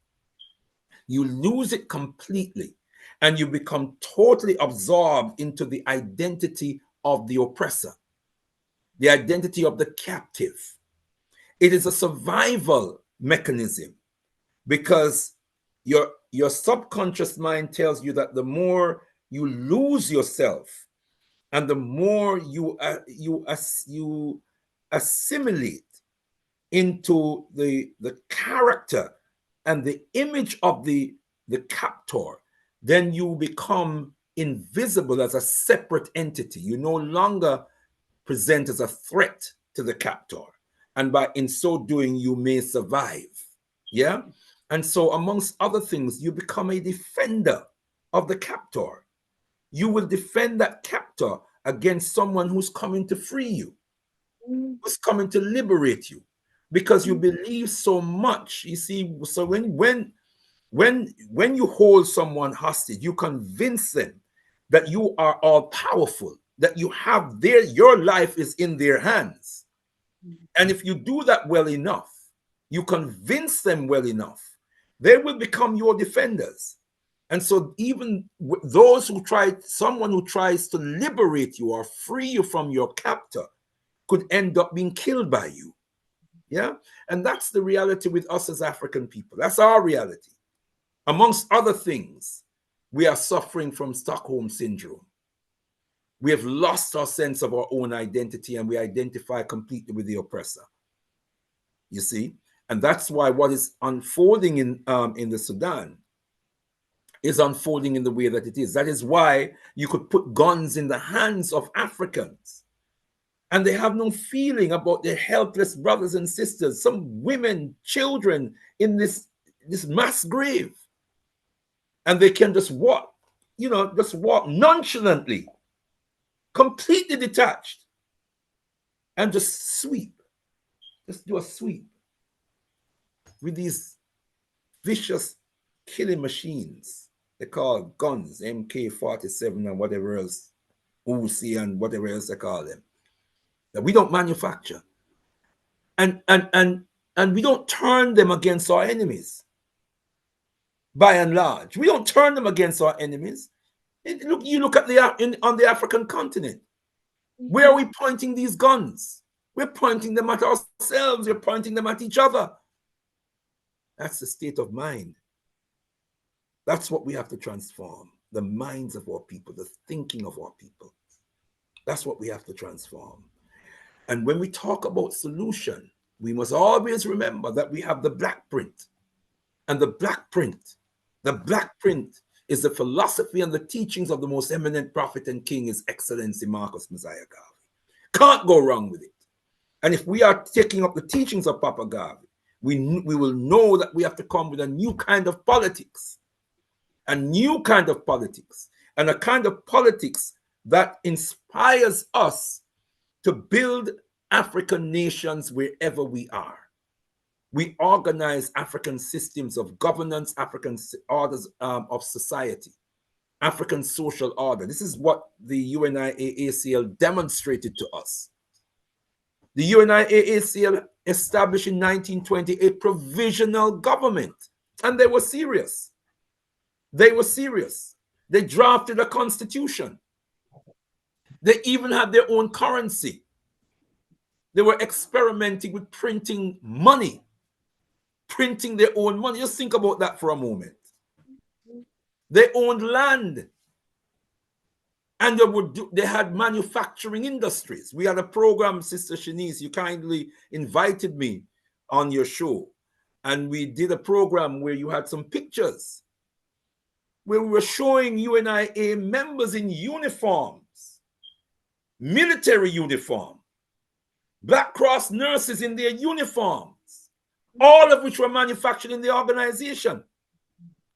You lose it completely, and you become totally absorbed into the identity of the oppressor, the identity of the captive. It is a survival mechanism, because your subconscious mind tells you that the more you lose yourself and the more you assimilate into the character and the image of the captor, then you become invisible as a separate entity. You no longer present as a threat to the captor, and in so doing you may survive. Yeah. And so, amongst other things, you become a defender of the captor. You will defend that captor against someone who's coming to free you, who's coming to liberate you, because you believe so much. You see, so when you hold someone hostage, you convince them that you are all powerful, that you have your life is in their hands. And if you do that well enough, you convince them well enough, They will become your defenders. And so even those who someone who tries to liberate you or free you from your captor could end up being killed by you. Yeah. And that's the reality with us as African people. That's our reality. Amongst other things, we are suffering from Stockholm syndrome. We have lost our sense of our own identity and we identify completely with the oppressor. You see? And that's why what is unfolding in the Sudan is unfolding in the way that it is. That is why you could put guns in the hands of Africans and they have no feeling about their helpless brothers and sisters, some women, children in this mass grave. And they can just walk, just walk nonchalantly, completely detached, and just sweep. Just do a sweep with these vicious killing machines. They call guns, MK-47 and whatever else, Uzi and whatever else they call them, that we don't manufacture. And we don't turn them against our enemies. By and large, we don't turn them against our enemies. You look at on the African continent. Where are we pointing these guns? We're pointing them at ourselves. We're pointing them at each other. That's the state of mind. That's what we have to transform. The minds of our people, the thinking of our people. That's what we have to transform. And when we talk about solution, we must always remember that we have the black print. And the black print is the philosophy and the teachings of the most eminent prophet and king, His Excellency Marcus Messiah Garvey. Can't go wrong with it. And if we are taking up the teachings of Papa Garvey, we will know that we have to come with a new kind of politics. A new kind of politics. And a kind of politics that inspires us to build African nations wherever we are. We organize African systems of governance, African orders of society, African social order. This is what the UNIAACL demonstrated to us. The UNIAACL established in 1920 a provisional government, and they were serious. They were serious. They drafted a constitution. They even had their own currency. They were experimenting with printing money, printing their own money. Just think about that for a moment. They owned land. And they had manufacturing industries. We had a program, Sister Shanice, you kindly invited me on your show. And we did a program where you had some pictures where we were showing UNIA members in uniforms, military uniform, Black Cross nurses in their uniforms, all of which were manufactured in the organization.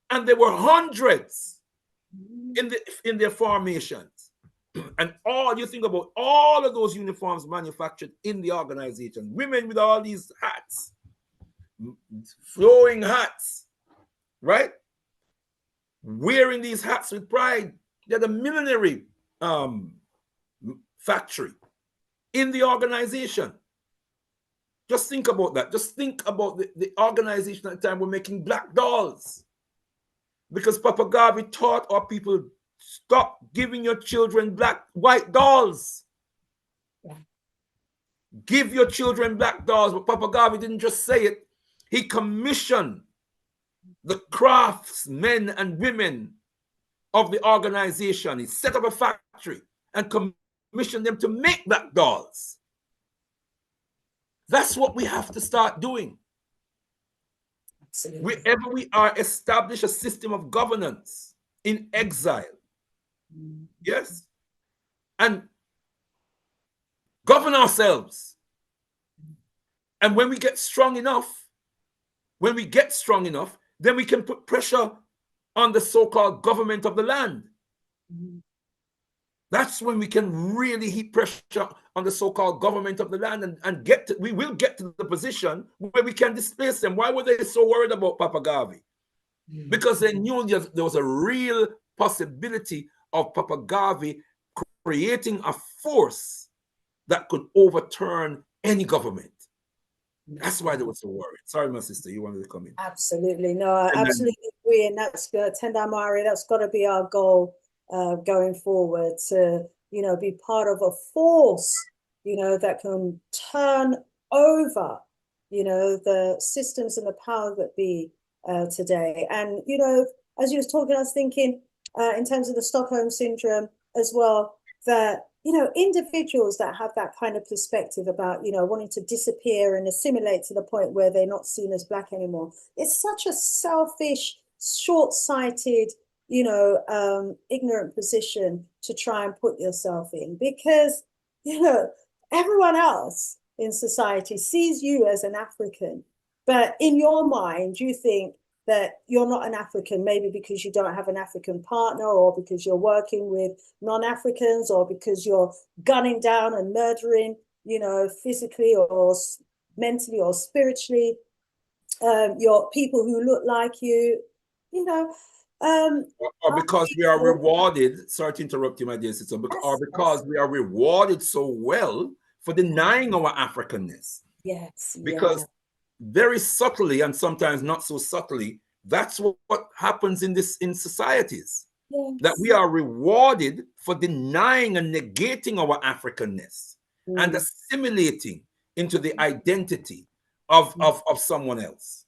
And there were hundreds in their formations. And all you think about all of those uniforms manufactured in the organization, women with all these hats, flowing hats, right? Wearing these hats with pride. They're the millinery factory in the organization. Just think about that. Just think about the organization at the time were making black dolls. Because Papa Garvey taught our people, stop giving your children white dolls. Yeah. Give your children black dolls. But Papa Garvey didn't just say it. He commissioned the craftsmen and women of the organization. He set up a factory and commissioned them to make black dolls. That's what we have to start doing. Absolutely. Wherever we are, establish a system of governance in exile. Yes. And govern ourselves. And when we get strong enough, then we can put pressure on the so-called government of the land. That's when we can really heap pressure on the so-called government of the land and we will get to the position where we can displace them. Why were they so worried about Papa Garvey? Because they knew there was a real possibility of Papa Garvey creating a force that could overturn any government. That's why they were so worried. Sorry, my sister, you wanted to come in. Absolutely. No, I And then, absolutely agree. And that's Tendai Mari, that's got to be our goal going forward, to, be part of a force, that can turn over, the systems and the power that be today. And, as you was talking, I was thinking in terms of the Stockholm syndrome as well, that individuals that have that kind of perspective about wanting to disappear and assimilate to the point where they're not seen as black anymore, it's such a selfish, short-sighted, ignorant position to try and put yourself in, because everyone else in society sees you as an African, but in your mind you think that you're not an African, maybe because you don't have an African partner, or because you're working with non-Africans, or because you're gunning down and murdering, physically or mentally or spiritually, your people who look like you, or because we are rewarded, sorry to interrupt you, my dear sister, or because we are rewarded so well for denying our Africanness. Yes. Because very subtly, and sometimes not so subtly, that's what happens in societies. Yes. That we are rewarded for denying and negating our Africanness and assimilating into the identity of someone else.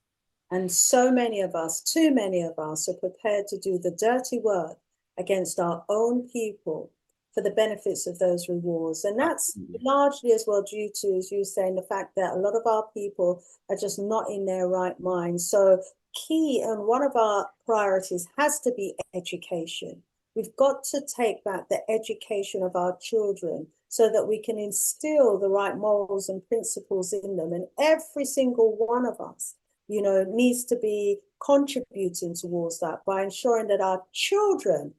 And so many of us, too many of us, are prepared to do the dirty work against our own people for the benefits of those rewards. And that's largely as well due to, as you were saying, the fact that a lot of our people are just not in their right mind. So key, and one of our priorities has to be education. We've got to take back the education of our children so that we can instill the right morals and principles in them. And every single one of us, needs to be contributing towards that by ensuring that our children,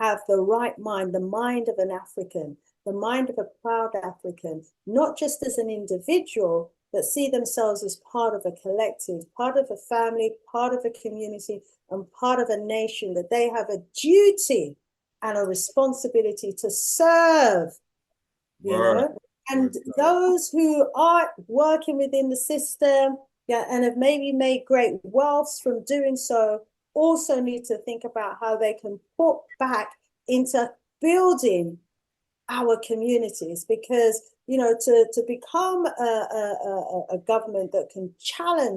have the right mind, the mind of an African, the mind of a proud African, not just as an individual, but see themselves as part of a collective, part of a family, part of a community, and part of a nation, that they have a duty and a responsibility to serve, and those who are working within the system, and have maybe made great wealth from doing so, also need to think about how they can put back into building our communities, because to become a government that can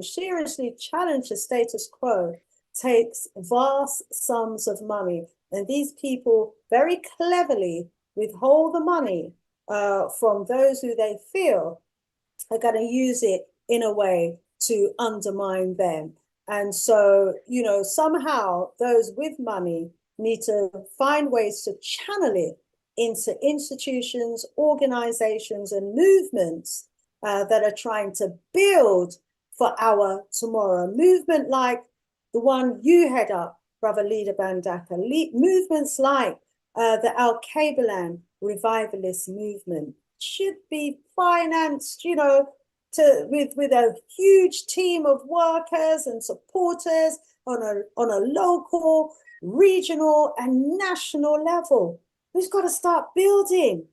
seriously challenge the status quo, takes vast sums of money, and these people very cleverly withhold the money from those who they feel are going to use it in a way to undermine them. And so, somehow those with money need to find ways to channel it into institutions, organizations, and movements that are trying to build for our tomorrow. Movement like the one you head up, Brother Leader Bandaka, movements like the Al-Kabalan revivalist movement should be financed, with a huge team of workers and supporters on a local, regional, and national level. We've got to start building.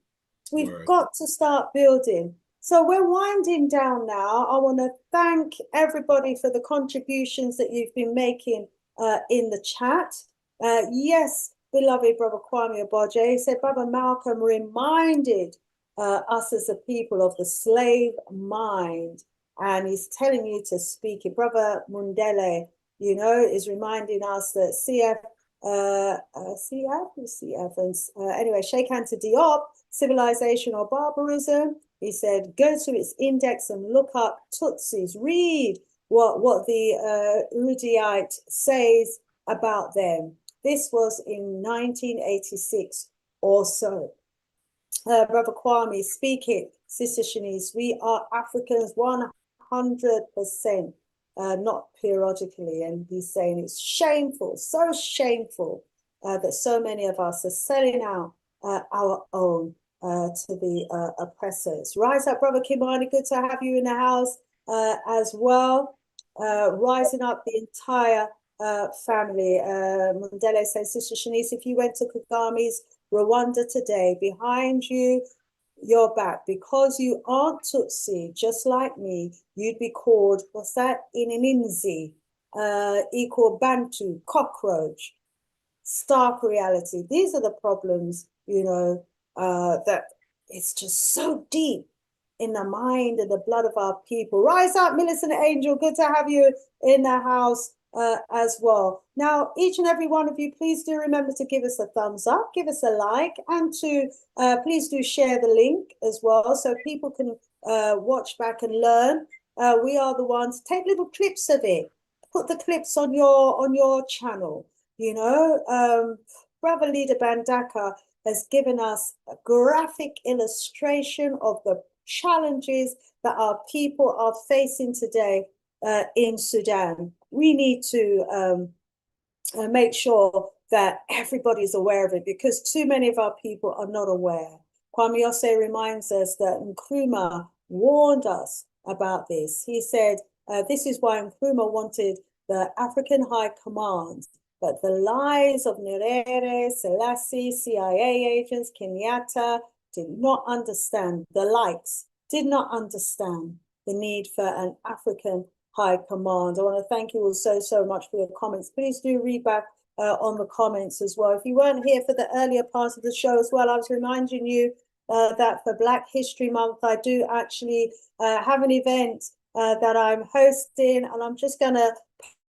We've got to start building. So we're winding down now. I want to thank everybody for the contributions that you've been making in the chat. Yes, beloved Brother Kwame Oboje, he said, Brother Malcolm reminded us as a people of the slave mind, and he's telling you to speak it. Brother Mundele, is reminding us that anyway, Sheikh Anta Diop, civilization or barbarism. He said, go to its index and look up Tutsis, read what the Udiite says about them. This was in 1986 or so. Brother Kwame, speak it. Sister Shanice, we are Africans 100%, not periodically. And he's saying it's shameful, so shameful that so many of us are selling out our own to the oppressors. Rise up, Brother Kimani, good to have you in the house as well. Rising up the entire family. Mundele says, Sister Shanice, if you went to Kagami's Rwanda today, behind you, your back. Because you aren't Tutsi, just like me, you'd be called, what's that? Inininzi, equal Bantu, cockroach, stark reality. These are the problems, that it's just so deep in the mind and the blood of our people. Rise up, Millicent Angel. Good to have you in the house as well. Now, each and every one of you, please do remember to give us a thumbs up, give us a like, and to please do share the link as well so people can watch back and learn. We are the ones, take little clips of it, put the clips on your channel. Brother Leader Bandaka has given us a graphic illustration of the challenges that our people are facing today in Sudan. We need to make sure that everybody's aware of it, because too many of our people are not aware. Kwame Yose reminds us that Nkrumah warned us about this. He said, this is why Nkrumah wanted the African High Command, but the lies of Nyerere, Selassie, CIA agents, Kenyatta did not understand, the likes did not understand the need for an African High Command. I want to thank you all so much for your comments. Please do read back on the comments as well. If you weren't here for the earlier part of the show as well, I was reminding you that for Black History Month, I do actually have an event that I'm hosting, and I'm just going to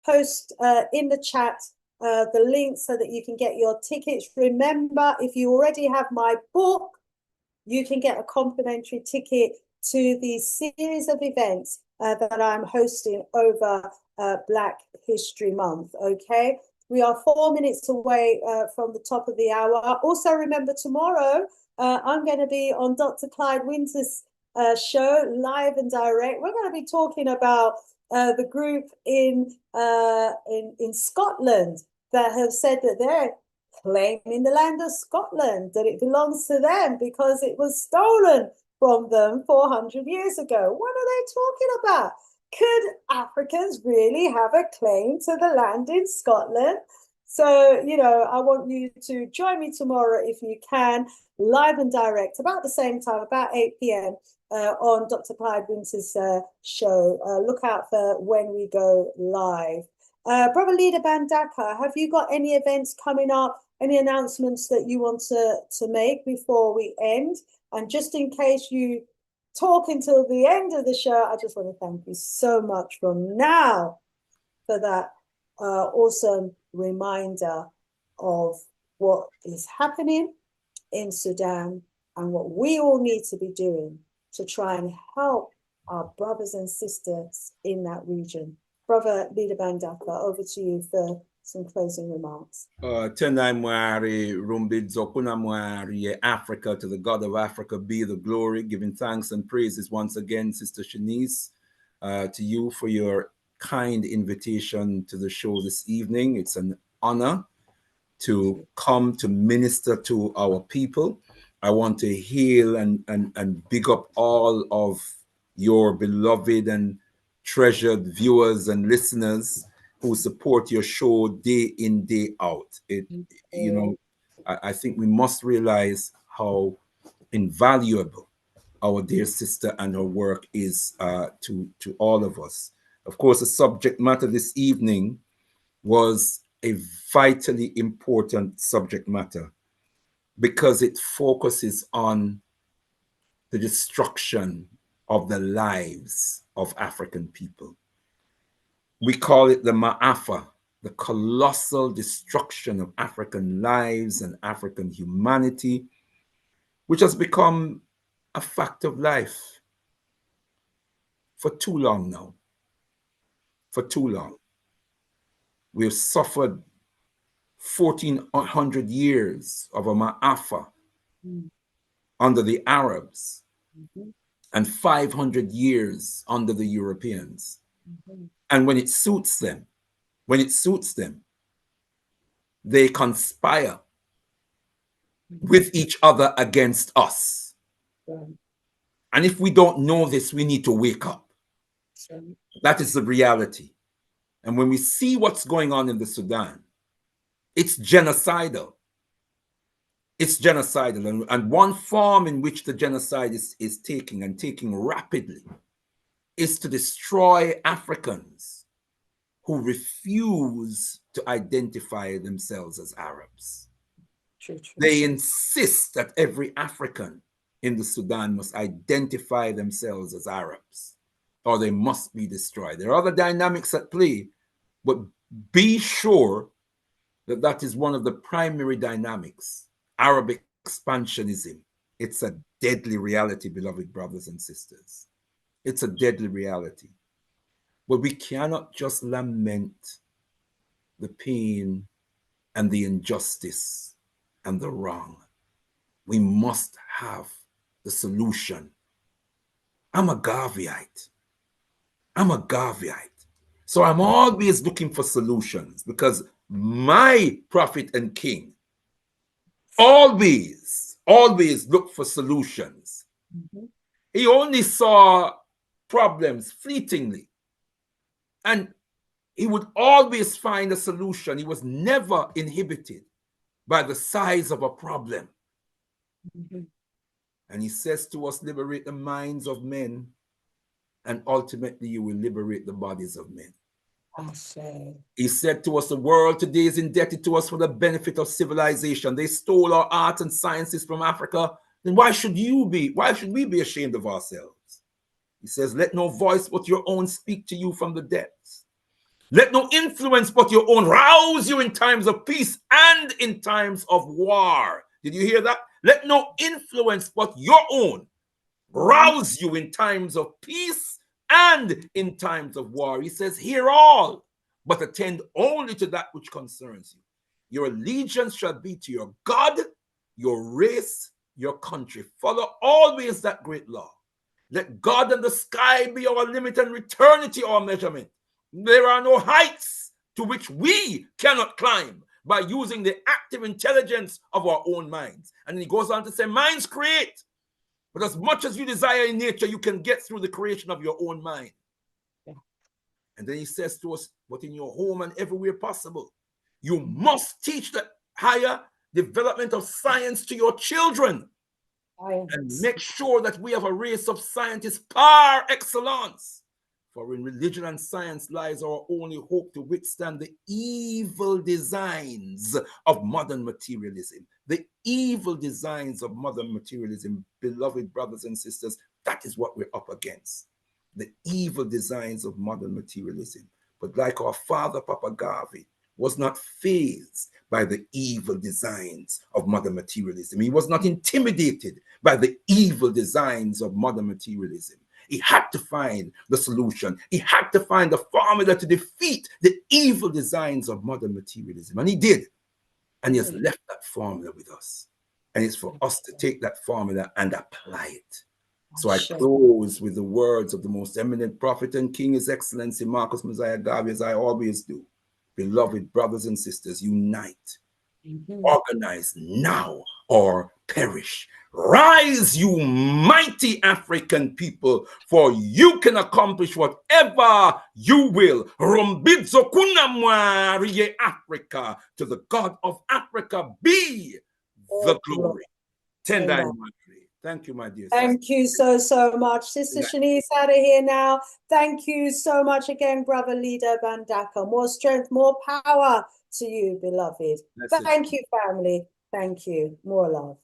post in the chat the link so that you can get your tickets. Remember, if you already have my book, you can get a complimentary ticket to the series of events that I'm hosting over Black History Month, okay? We are 4 minutes away from the top of the hour. Also, remember, tomorrow, I'm going to be on Dr. Clyde Winter's show, live and direct. We're going to be talking about the group in Scotland that have said that they're claiming the land of Scotland, that it belongs to them because it was stolen from them 400 years ago. What are they talking about? Could Africans really have a claim to the land in Scotland? So, I want you to join me tomorrow if you can, live and direct, about the same time, about 8 p.m. On Dr. Clyde Winter's show. Look out for when we go live. Brother Leader Bandaka, have you got any events coming up, any announcements that you want to make before we end? And just in case you talk until the end of the show, I just want to thank you so much from now for that awesome reminder of what is happening in Sudan and what we all need to be doing to try and help our brothers and sisters in that region. Brother Leader Bandaka, over to you for some closing remarks. Africa, to the God of Africa be the glory, giving thanks and praises once again, Sister Shanice, to you for your kind invitation to the show this evening. It's an honor to come to minister to our people. I want to hail and big up all of your beloved and treasured viewers and listeners who support your show day in, day out. I think we must realize how invaluable our dear sister and her work is to all of us. Of course, the subject matter this evening was a vitally important subject matter because it focuses on the destruction of the lives of African people. We call it the Ma'afa, the colossal destruction of African lives and African humanity, which has become a fact of life for too long now. For too long. We have suffered 1,400 years of a Ma'afa under the Arabs and 500 years under the Europeans. And when it suits them, they conspire with each other against us. And if we don't know this, we need to wake up. That is the reality. And when we see what's going on in the Sudan, it's genocidal. It's genocidal. And one form in which the genocide is taking rapidly is to destroy Africans who refuse to identify themselves as Arabs. True, true. They insist that every African in the Sudan must identify themselves as Arabs, or they must be destroyed. There are other dynamics at play, but be sure that that is one of the primary dynamics. Arab expansionism. It's a deadly reality, beloved brothers and sisters. It's a deadly reality. But we cannot just lament the pain and the injustice and the wrong. We must have the solution. I'm a Garveyite. So I'm always looking for solutions, because my prophet and king always look for solutions. Mm-hmm. He only saw problems fleetingly, and he would always find a solution. He was never inhibited by the size of a problem. Mm-hmm. And he says to us, liberate the minds of men, and ultimately you will liberate the bodies of men. He said to us, the world today is indebted to us for the benefit of civilization. They stole our arts and sciences from Africa. Then why should we be ashamed of ourselves? He says, let no voice but your own speak to you from the depths. Let no influence but your own rouse you in times of peace and in times of war. Did you hear that? Let no influence but your own rouse you in times of peace and in times of war. He says, hear all, but attend only to that which concerns you. Your allegiance shall be to your God, your race, your country. Follow always that great law. Let God and the sky be our limit and eternity our measurement. There are no heights to which we cannot climb by using the active intelligence of our own minds. And he goes on to say, minds create. But as much as you desire in nature, you can get through the creation of your own mind. Yeah. And then he says to us, but in your home and everywhere possible, you must teach the higher development of science to your children. And make sure that we have a race of scientists par excellence. For in religion and science lies our only hope to withstand the evil designs of modern materialism. The evil designs of modern materialism, beloved brothers and sisters, that is what we're up against. The evil designs of modern materialism. But like our father, Papa Garvey, was not fazed by the evil designs of modern materialism. He was not intimidated by the evil designs of modern materialism. He had to find the solution. He had to find the formula to defeat the evil designs of modern materialism. And he did. And he has left that formula with us. And it's for us to take that formula and apply it. So I close with the words of the most eminent prophet and king, His Excellency Marcus Mosiah Garvey, as I always do. Beloved brothers and sisters, unite. Organize now or perish. Rise, you mighty African people, for you can accomplish whatever you will. Rumbidzo kunamwariye Africa. To the God of Africa be the glory. Tendai. Thank you, my dear sister. Thank you so much. Sister Shanice out of here now. Thank you so much again, Brother Leader Bandaka. More strength, more power to you, beloved. Thank you, family. Thank you. More love.